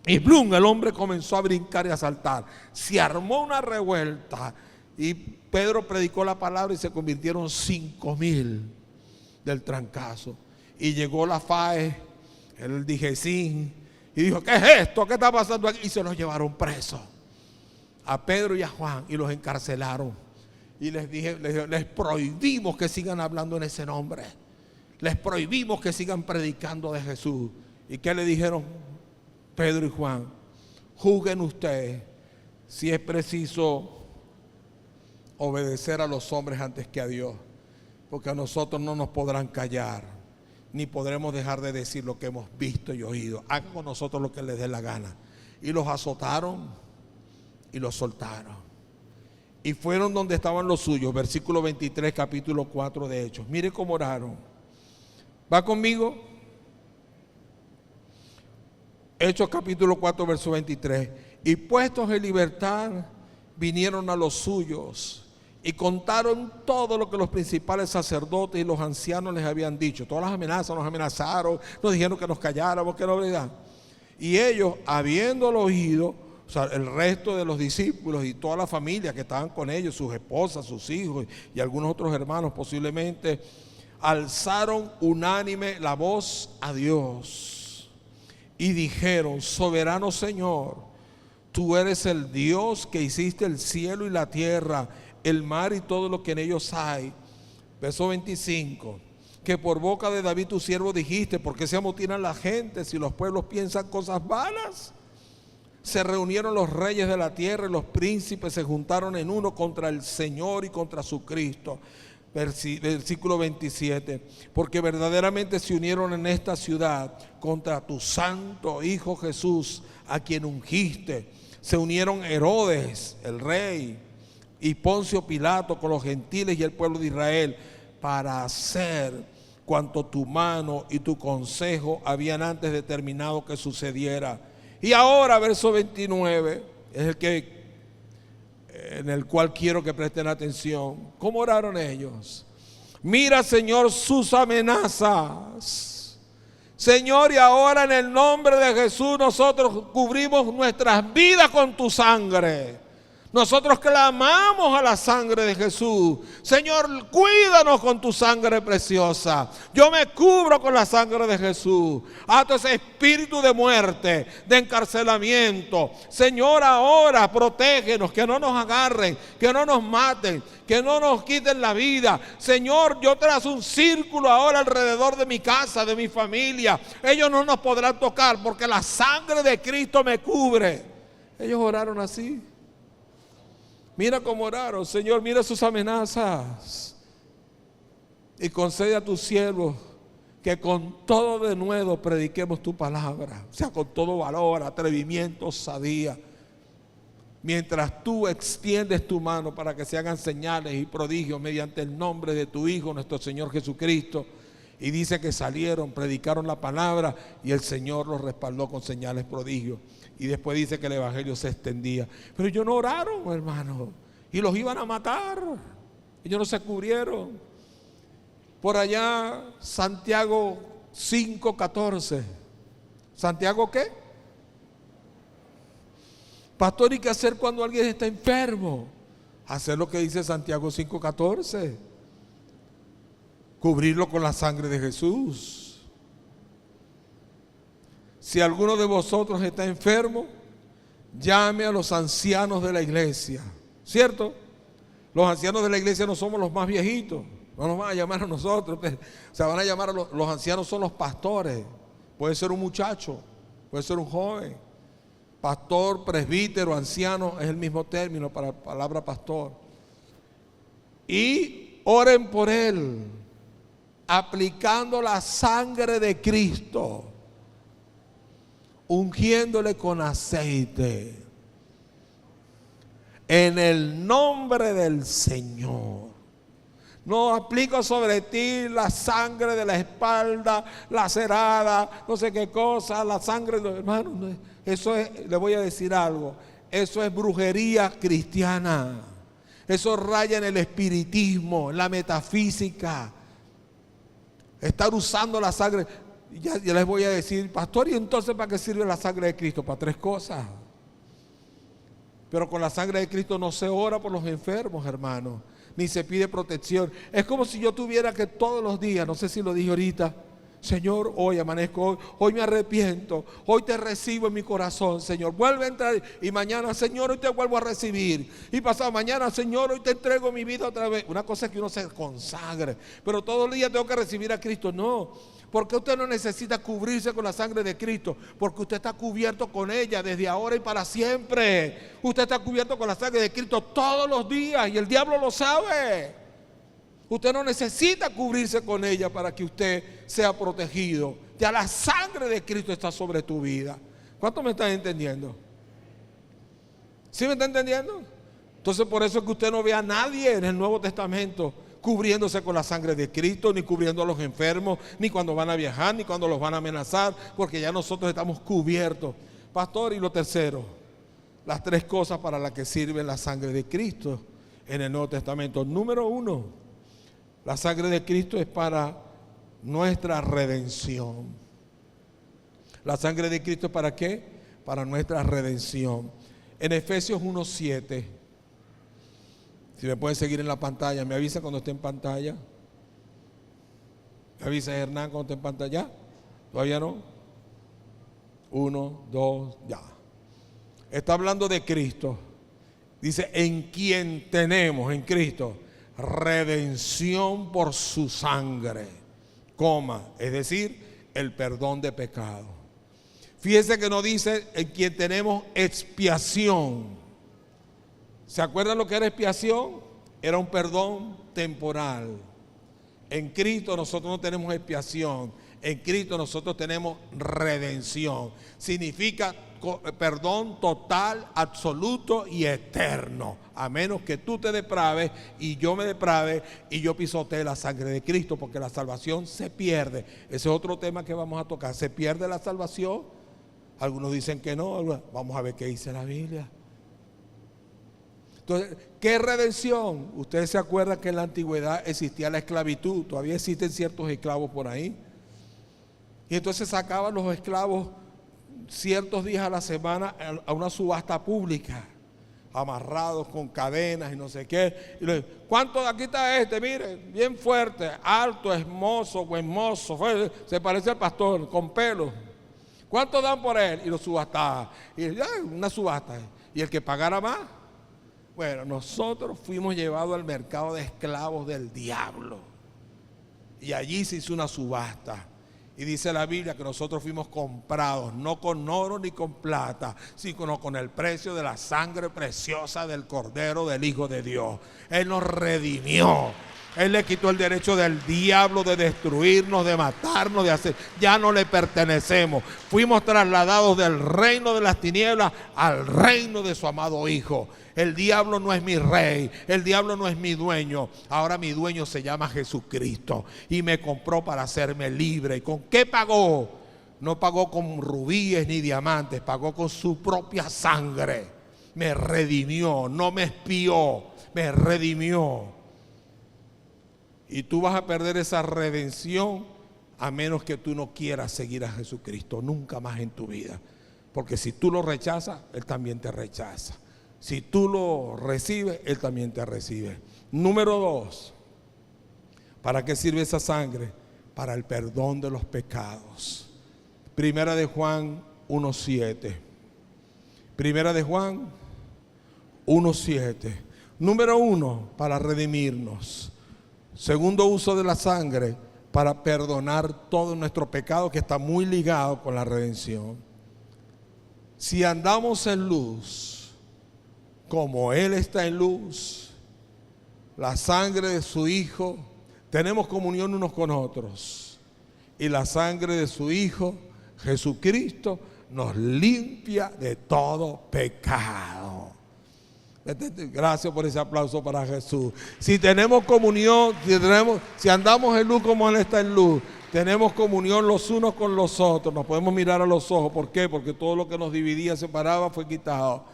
y ¡blum! El hombre comenzó a brincar y a saltar. Se armó una revuelta y Pedro predicó la palabra y se convirtieron 5,000 del trancazo. Y llegó la FAE, el Dijesín, y dijo: ¿qué es esto? ¿Qué está pasando aquí? Y se los llevaron presos a Pedro y a Juan y los encarcelaron. Y les prohibimos que sigan hablando en ese nombre. Les prohibimos que sigan predicando de Jesús. ¿Y qué le dijeron Pedro y Juan? Juzguen ustedes si es preciso obedecer a los hombres antes que a Dios, porque a nosotros no nos podrán callar, ni podremos dejar de decir lo que hemos visto y oído. Hagan con nosotros lo que les dé la gana. Y los azotaron y los soltaron. Y fueron donde estaban los suyos. Versículo 23, capítulo 4 de Hechos. Mire cómo oraron. ¿Va conmigo? Hechos capítulo 4, verso 23. Y puestos en libertad, vinieron a los suyos y contaron todo lo que los principales sacerdotes y los ancianos les habían dicho. Todas las amenazas, nos amenazaron, nos dijeron que nos calláramos, que no, ¿verdad? Y ellos, habiéndolo oído, o sea, el resto de los discípulos y toda la familia que estaban con ellos, sus esposas, sus hijos y algunos otros hermanos posiblemente, alzaron unánime la voz a Dios y dijeron: soberano Señor, tú eres el Dios que hiciste el cielo y la tierra, el mar y todo lo que en ellos hay. Verso 25, que por boca de David tu siervo dijiste: ¿por qué se amotinan la gente si los pueblos piensan cosas vanas? Se reunieron los reyes de la tierra y los príncipes se juntaron en uno contra el Señor y contra su Cristo. Versículo 27, porque verdaderamente se unieron en esta ciudad contra tu santo Hijo Jesús, a quien ungiste. Se unieron Herodes, el rey, y Poncio Pilato con los gentiles y el pueblo de Israel, para hacer cuanto tu mano y tu consejo habían antes determinado que sucediera. Y ahora, verso 29, es en el cual quiero que presten atención. ¿Cómo oraron ellos? Mira, Señor, sus amenazas. Señor, y ahora en el nombre de Jesús nosotros cubrimos nuestras vidas con tu sangre. Nosotros clamamos a la sangre de Jesús. Señor, cuídanos con tu sangre preciosa. Yo me cubro con la sangre de Jesús. Ato ese espíritu de muerte, de encarcelamiento. Señor, ahora protégenos, que no nos agarren, que no nos maten, que no nos quiten la vida. Señor, yo trazo un círculo ahora alrededor de mi casa, de mi familia. Ellos no nos podrán tocar porque la sangre de Cristo me cubre. Ellos oraron así. Mira cómo oraron. Señor, mira sus amenazas. Y concede a tus siervos que con todo denuedo prediquemos tu palabra. O sea, con todo valor, atrevimiento, osadía. Mientras tú extiendes tu mano para que se hagan señales y prodigios mediante el nombre de tu Hijo, nuestro Señor Jesucristo. Y dice que salieron, predicaron la palabra y el Señor los respaldó con señales, prodigios. Y después dice que el evangelio se extendía. Pero ellos no oraron, hermano. Y los iban a matar. Ellos no se cubrieron. Por allá, Santiago 5:14. ¿Santiago qué? Pastor, ¿y qué hacer cuando alguien está enfermo? Hacer lo que dice Santiago 5:14. Cubrirlo con la sangre de Jesús. Si alguno de vosotros está enfermo, llame a los ancianos de la iglesia. ¿Cierto? Los ancianos de la iglesia no somos los más viejitos. No nos van a llamar a nosotros. O sea, van a llamar a los ancianos, son los pastores. Puede ser un muchacho, puede ser un joven. Pastor, presbítero, anciano, es el mismo término para la palabra pastor. Y oren por él, aplicando la sangre de Cristo, ungiéndole con aceite, en el nombre del Señor. No aplico sobre ti la sangre de la espalda lacerada, no sé qué cosa, la sangre de los hermanos. Eso es, le voy a decir algo, eso es brujería cristiana. Eso raya en el espiritismo, en la metafísica. Estar usando la sangre. Ya les voy a decir, pastor, ¿y entonces para qué sirve la sangre de Cristo? Para 3 cosas. Pero con la sangre de Cristo no se ora por los enfermos, hermano, ni se pide protección. Es como si yo tuviera que todos los días, no sé si lo dije ahorita, Señor, hoy amanezco, hoy me arrepiento, hoy te recibo en mi corazón, Señor, vuelve a entrar, y mañana, Señor, hoy te vuelvo a recibir, y pasado mañana, Señor, hoy te entrego mi vida otra vez. Una cosa es que uno se consagre, pero todo el día tengo que recibir a Cristo. No, porque usted no necesita cubrirse con la sangre de Cristo, porque usted está cubierto con ella desde ahora y para siempre. Usted está cubierto con la sangre de Cristo todos los días, y el diablo lo sabe. Usted no necesita cubrirse con ella para que usted sea protegido. Ya la sangre de Cristo está sobre tu vida. ¿Cuánto me están entendiendo? ¿Sí me está entendiendo? Entonces por eso es que usted no ve a nadie en el Nuevo Testamento cubriéndose con la sangre de Cristo, ni cubriendo a los enfermos, ni cuando van a viajar, ni cuando los van a amenazar, porque ya nosotros estamos cubiertos. Pastor, y lo tercero, las 3 cosas para las que sirve la sangre de Cristo en el Nuevo Testamento. Número 1, la sangre de Cristo es para nuestra redención. ¿La sangre de Cristo es para qué? Para nuestra redención. En Efesios 1:7, si me pueden seguir en la pantalla, me avisa cuando esté en pantalla. Me avisa Hernán cuando esté en pantalla. ¿Todavía no? 1, 2, ya. Está hablando de Cristo. Dice, en quien tenemos, en Cristo, redención por su sangre, es decir, el perdón de pecado. Fíjense que no dice en quien tenemos expiación. ¿Se acuerdan lo que era expiación? Era un perdón temporal. En Cristo nosotros no tenemos expiación, en Cristo nosotros tenemos redención. Significa perdón total, absoluto y eterno, a menos que tú te depraves y yo me deprave y yo pisotee la sangre de Cristo, porque la salvación se pierde. Ese es otro tema que vamos a tocar. ¿Se pierde la salvación? Algunos dicen que no. Vamos a ver qué dice la Biblia. Entonces, ¿qué redención? Ustedes se acuerdan que en la antigüedad existía la esclavitud. Todavía existen ciertos esclavos por ahí. Y entonces sacaban los esclavos ciertos días a la semana a una subasta pública amarrados con cadenas y no sé qué. Y le digo, ¿cuánto? Aquí está este, mire, bien fuerte, alto, hermoso, buen mozo, se parece al pastor, con pelo. ¿Cuánto dan por él? Y lo subastaba. Y ya, una subasta. Y el que pagara más. Bueno, nosotros fuimos llevados al mercado de esclavos del diablo. Y allí se hizo una subasta. Y dice la Biblia que nosotros fuimos comprados, no con oro ni con plata, sino con el precio de la sangre preciosa del Cordero del Hijo de Dios. Él nos redimió. Él le quitó el derecho del diablo de destruirnos, de matarnos, de hacer. Ya no le pertenecemos. Fuimos trasladados del reino de las tinieblas al reino de su amado Hijo. El diablo no es mi rey, el diablo no es mi dueño. Ahora mi dueño se llama Jesucristo y me compró para hacerme libre. ¿Y con qué pagó? No pagó con rubíes ni diamantes, pagó con su propia sangre. Me redimió, no me espió, me redimió. Y tú vas a perder esa redención a menos que tú no quieras seguir a Jesucristo nunca más en tu vida. Porque si tú lo rechazas, Él también te rechaza. Si tú lo recibes, Él también te recibe. Número 2, ¿para qué sirve esa sangre? Para el perdón de los pecados. Primera de Juan 1:7. Primera de Juan 1:7. Número 1, para redimirnos. Segundo uso de la sangre, para perdonar todo nuestro pecado, que está muy ligado con la redención. Si andamos en luz, como Él está en luz, la sangre de su Hijo, tenemos comunión unos con otros. Y la sangre de su Hijo, Jesucristo, nos limpia de todo pecado. Gracias por ese aplauso para Jesús. Si tenemos comunión, si andamos en luz como Él está en luz, tenemos comunión los unos con los otros, nos podemos mirar a los ojos. ¿Por qué? Porque todo lo que nos dividía, separaba, fue quitado.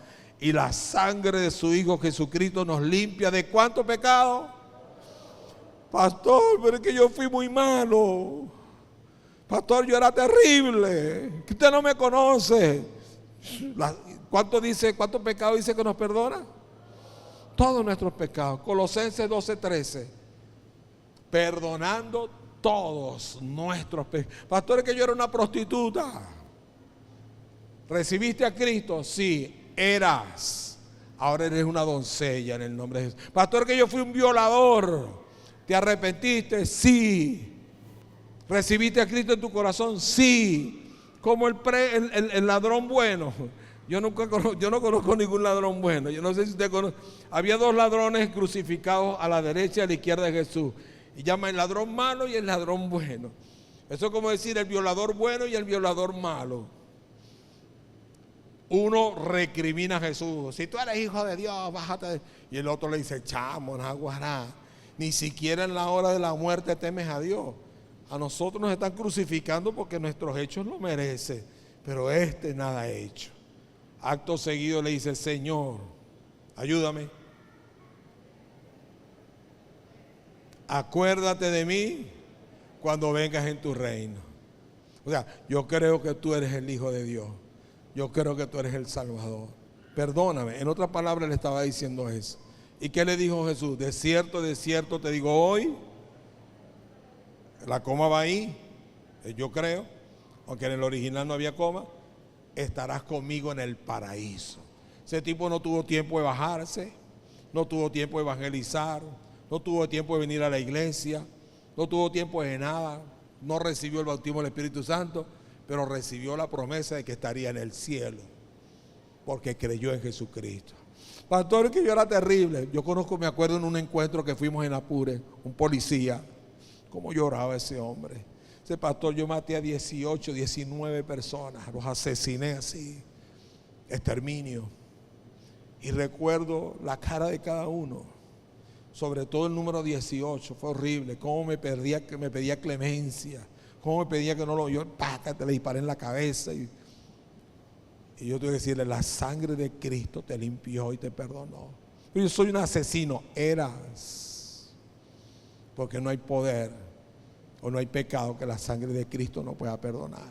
Y la sangre de su Hijo Jesucristo nos limpia ¿de cuánto pecado? Pastor, pero es que yo fui muy malo. Pastor, yo era terrible. Que usted no me conoce. ¿Cuánto pecado dice que nos perdona? Todos nuestros pecados. Colosenses 12:13. Perdonando todos nuestros pecados. Pastor, es que yo era una prostituta. ¿Recibiste a Cristo? Sí. Eras, ahora eres una doncella en el nombre de Jesús. Pastor, que yo fui un violador. ¿Te arrepentiste? Sí. ¿Recibiste a Cristo en tu corazón? Sí. Como el ladrón bueno. Yo no conozco ningún ladrón bueno. Yo no sé si usted conoce. Había 2 ladrones crucificados a la derecha y a la izquierda de Jesús. Y llama el ladrón malo y el ladrón bueno. Eso es como decir el violador bueno y el violador malo. Uno recrimina a Jesús. Si tú eres hijo de Dios, bájate. Y el otro le dice, chamo, naguará. Ni siquiera en la hora de la muerte temes a Dios. A nosotros nos están crucificando porque nuestros hechos lo merecen. Pero nada ha hecho. Acto seguido le dice, Señor, ayúdame. Acuérdate de mí cuando vengas en tu reino. O sea, yo creo que tú eres el Hijo de Dios. Yo creo que tú eres el Salvador. Perdóname. En otras palabras le estaba diciendo eso. ¿Y qué le dijo Jesús? De cierto te digo hoy. La coma va ahí. Yo creo. Aunque en el original no había coma. Estarás conmigo en el paraíso. Ese tipo no tuvo tiempo de bajarse. No tuvo tiempo de evangelizar. No tuvo tiempo de venir a la iglesia. No tuvo tiempo de nada. No recibió el bautismo del Espíritu Santo. Pero recibió la promesa de que estaría en el cielo, porque creyó en Jesucristo. Pastor, que yo era terrible. Yo me acuerdo en un encuentro que fuimos en Apure, un policía, cómo lloraba ese hombre. Ese pastor, yo maté a 18, 19 personas, los asesiné así, exterminio. Y recuerdo la cara de cada uno, sobre todo el número 18, fue horrible, cómo me pedía clemencia. Cómo me pedía que no lo yo, te le disparé en la cabeza. Y yo tuve que decirle, la sangre de Cristo te limpió y te perdonó. Pero yo soy un asesino, eras. Porque no hay poder o no hay pecado que la sangre de Cristo no pueda perdonar.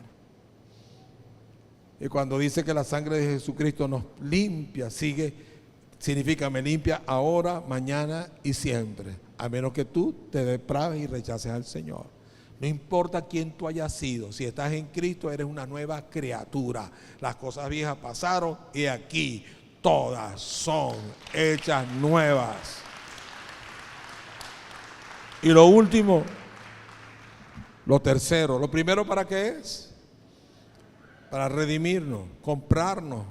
Y cuando dice que la sangre de Jesucristo nos limpia, sigue Significa me limpia ahora, mañana y siempre, a menos que tú te depraves y rechaces al Señor. No importa quién tú hayas sido, si estás en Cristo eres una nueva criatura. Las cosas viejas pasaron y aquí todas son hechas nuevas. Y lo último, lo tercero, lo primero, ¿para qué es? Para redimirnos, comprarnos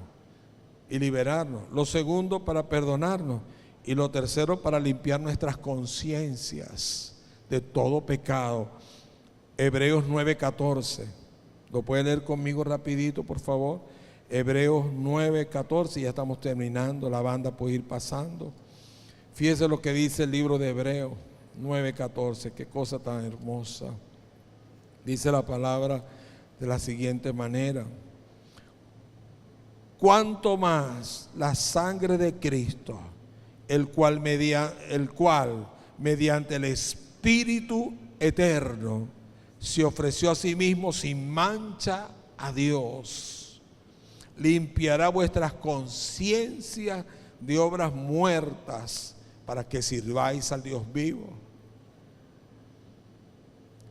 y liberarnos. Lo segundo, para perdonarnos. Y lo tercero, para limpiar nuestras conciencias de todo pecado. Hebreos 9:14. ¿Lo puede leer conmigo rapidito, por favor? Hebreos 9:14. Ya estamos terminando, la banda puede ir pasando. Fíjese lo que dice el libro de Hebreos 9:14. Qué cosa tan hermosa. Dice la palabra de la siguiente manera: cuanto más la sangre de Cristo, el cual mediante el Espíritu eterno se ofreció a sí mismo sin mancha a Dios, limpiará vuestras conciencias de obras muertas para que sirváis al Dios vivo.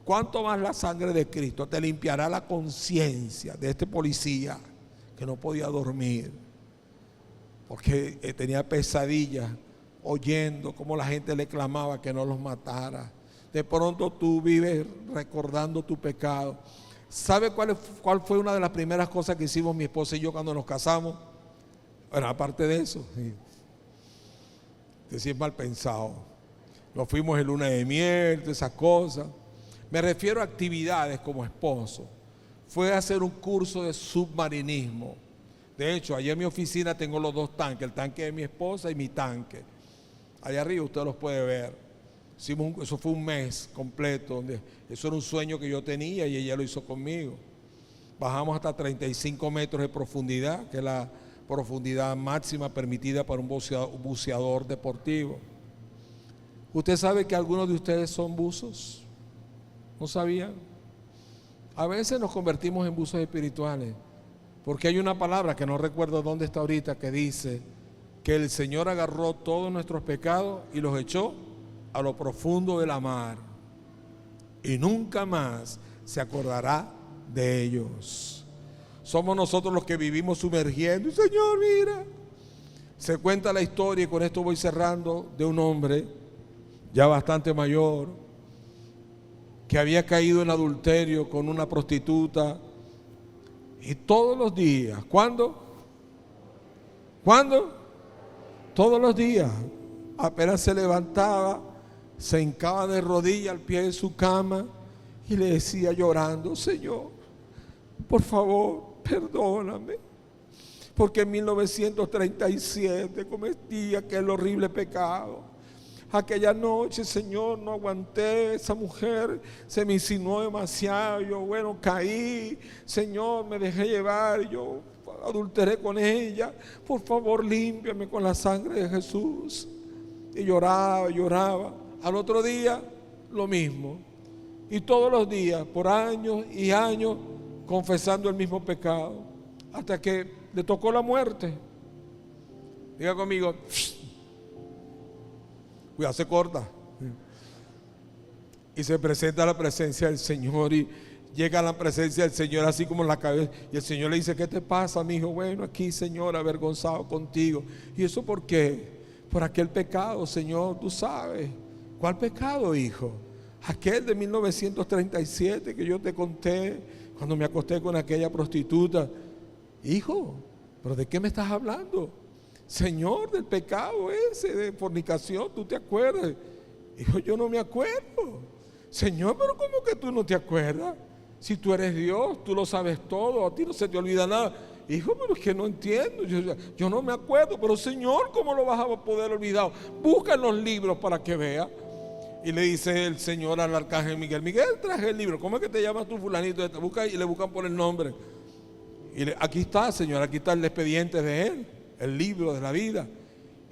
Cuanto más la sangre de Cristo te limpiará la conciencia de este policía que no podía dormir porque tenía pesadillas oyendo cómo la gente le clamaba que no los matara. De pronto tú vives recordando tu pecado. ¿Sabe cuál fue una de las primeras cosas que hicimos mi esposa y yo cuando nos casamos? Bueno, aparte de eso, sí es mal pensado. Nos fuimos en luna de miel, todas esas cosas. Me refiero a actividades como esposo. Fue a hacer un curso de submarinismo. De hecho, allá en mi oficina tengo los dos tanques, el tanque de mi esposa y mi tanque. Allá arriba usted los puede ver. Eso fue un mes completo, eso era un sueño que yo tenía y ella lo hizo conmigo. Bajamos hasta 35 metros de profundidad, que es la profundidad máxima permitida para un buceador deportivo. ¿Usted sabe que algunos de ustedes son buzos? ¿No sabían? A veces nos convertimos en buzos espirituales, porque hay una palabra que no recuerdo dónde está ahorita, que dice que el Señor agarró todos nuestros pecados y los echó a lo profundo de la mar, y nunca más se acordará de ellos. Somos nosotros los que vivimos sumergiendo. Señor, mira. Se cuenta la historia, y con esto voy cerrando, de un hombre ya bastante mayor que había caído en adulterio con una prostituta, y todos los días, ¿cuándo? Todos los días, apenas se levantaba, se hincaba de rodillas al pie de su cama y le decía llorando: Señor, por favor, perdóname, porque en 1937 cometí aquel horrible pecado. Aquella noche, Señor, no aguanté, esa mujer se me insinuó demasiado, yo caí, Señor, me dejé llevar, yo adulteré con ella, por favor límpiame con la sangre de Jesús. Y lloraba. Al otro día, lo mismo. Y todos los días, por años y años, confesando el mismo pecado, hasta que le tocó la muerte. Diga conmigo, cuidado, se corta. Y se presenta a la presencia del Señor, y llega a la presencia del Señor así como en la cabeza, y el Señor le dice: ¿qué te pasa, mi hijo? Bueno, aquí, Señor, avergonzado contigo. ¿Y eso por qué? Por aquel pecado, Señor, tú sabes. ¿Cuál pecado, hijo? Aquel de 1937 que yo te conté cuando me acosté con aquella prostituta. Hijo, ¿pero de qué me estás hablando? Señor, del pecado ese de fornicación, ¿tú te acuerdas? Hijo, yo no me acuerdo. Señor, pero ¿cómo que tú no te acuerdas? Si tú eres Dios, tú lo sabes todo, a ti no se te olvida nada. Hijo, pero es que no entiendo, yo no me acuerdo. Pero Señor, ¿cómo lo vas a poder olvidar? Busca en los libros para que vea. Y le dice el Señor al arcángel Miguel: Miguel, traje el libro. ¿Cómo es que te llamas tú, fulanito? Busca, y le buscan por el nombre. Aquí está, Señor, aquí está el expediente de él, el libro de la vida.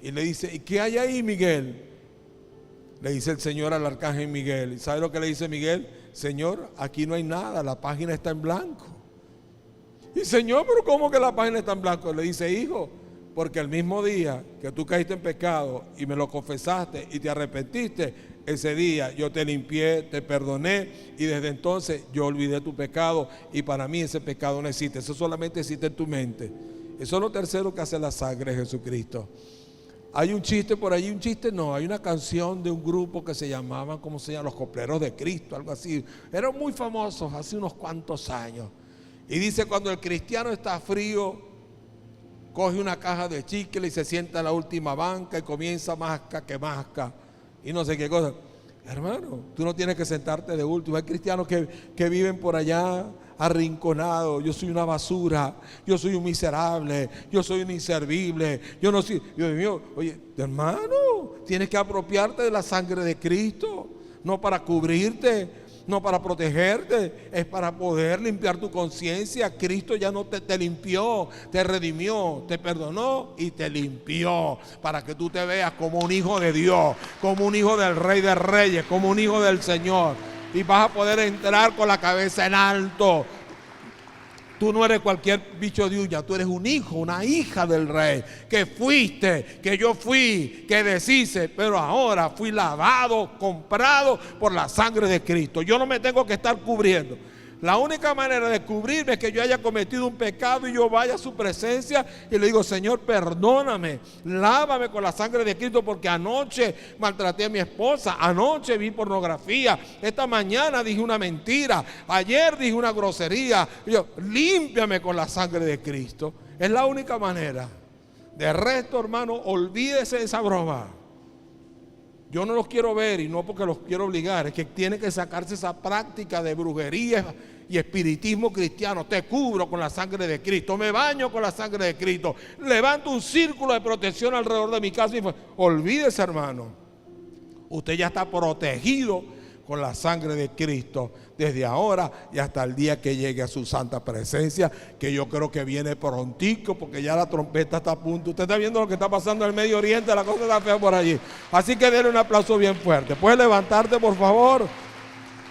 Y le dice: ¿y qué hay ahí, Miguel? Le dice el Señor al arcángel Miguel. ¿Y sabe lo que le dice Miguel? Señor, aquí no hay nada, la página está en blanco. Y Señor, pero ¿cómo que la página está en blanco? Le dice: hijo, Porque el mismo día que tú caíste en pecado y me lo confesaste y te arrepentiste, ese día yo te limpié, te perdoné y desde entonces yo olvidé tu pecado y para mí ese pecado no existe. Eso solamente existe en tu mente. Eso es lo tercero que hace la sangre de Jesucristo. Hay un chiste por allí, un chiste no, hay una canción de un grupo que se llamaban, ¿cómo se llama? Los Copleros de Cristo, algo así. Eran muy famosos hace unos cuantos años. Y dice, cuando el cristiano está frío, coge una caja de chicle y se sienta en la última banca y comienza masca que masca y no sé qué cosa. Hermano, tú no tienes que sentarte de último. Hay cristianos que viven por allá arrinconados. Yo soy una basura, yo soy un miserable, yo soy un inservible, yo no soy, Dios mío. Oye, hermano, tienes que apropiarte de la sangre de Cristo, no para cubrirte, no para protegerte, es para poder limpiar tu conciencia. Cristo ya no te limpió, te redimió, te perdonó y te limpió para que tú te veas como un hijo de Dios, como un hijo del Rey de Reyes, como un hijo del Señor, y vas a poder entrar con la cabeza en alto. Tú no eres cualquier bicho de uña, tú eres un hijo, una hija del Rey, que fuiste, que yo fui, que deshice, pero ahora fui lavado, comprado por la sangre de Cristo. Yo no me tengo que estar cubriendo. La única manera de cubrirme es que yo haya cometido un pecado y yo vaya a su presencia y le digo, Señor, perdóname, lávame con la sangre de Cristo, porque anoche maltraté a mi esposa, anoche vi pornografía, esta mañana dije una mentira, ayer dije una grosería. Y yo, límpiame con la sangre de Cristo. Es la única manera. De resto, hermano, olvídese de esa broma. Yo no los quiero ver, y no porque los quiero obligar, es que tiene que sacarse esa práctica de brujería y espiritismo cristiano. Te cubro con la sangre de Cristo, me baño con la sangre de Cristo, levanto un círculo de protección alrededor de mi casa. Olvídese, hermano, usted ya está protegido con la sangre de Cristo desde ahora y hasta el día que llegue a su santa presencia, que yo creo que viene prontico, porque ya la trompeta está a punto. Usted está viendo lo que está pasando en el Medio Oriente, la cosa está fea por allí. Así que denle un aplauso bien fuerte. ¿Puedes levantarte, por favor?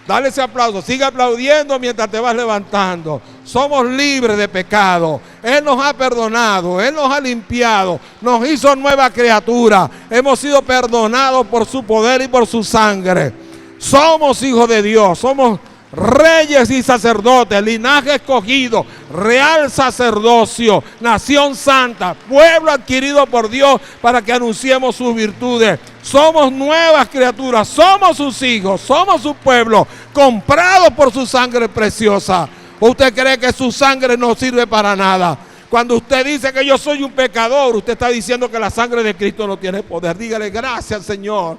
Dale ese aplauso, sigue aplaudiendo mientras te vas levantando. Somos libres de pecado. Él nos ha perdonado, Él nos ha limpiado, nos hizo nueva criatura. Hemos sido perdonados por su poder y por su sangre. Somos hijos de Dios, somos reyes y sacerdotes, linaje escogido, real sacerdocio, nación santa, pueblo adquirido por Dios para que anunciemos sus virtudes. Somos nuevas criaturas, somos sus hijos, somos su pueblo, comprados por su sangre preciosa. ¿O usted cree que su sangre no sirve para nada? Cuando usted dice que yo soy un pecador, usted está diciendo que la sangre de Cristo no tiene poder. Dígale, gracias, Señor,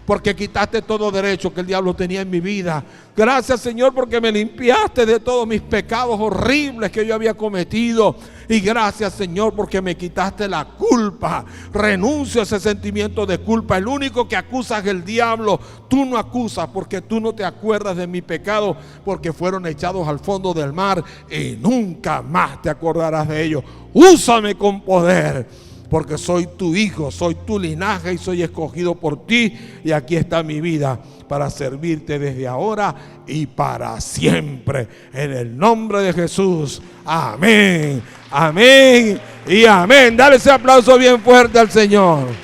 porque quitaste todo derecho que el diablo tenía en mi vida. Gracias, Señor, porque me limpiaste de todos mis pecados horribles que yo había cometido. Y gracias, Señor, porque me quitaste la culpa. Renuncio a ese sentimiento de culpa. El único que acusa es el diablo. Tú no acusas, porque tú no te acuerdas de mi pecado, porque fueron echados al fondo del mar y nunca más te acordarás de ellos. Úsame con poder, porque soy tu hijo, soy tu linaje y soy escogido por ti. Y aquí está mi vida para servirte desde ahora y para siempre. En el nombre de Jesús. Amén, amén y amén. Dale ese aplauso bien fuerte al Señor.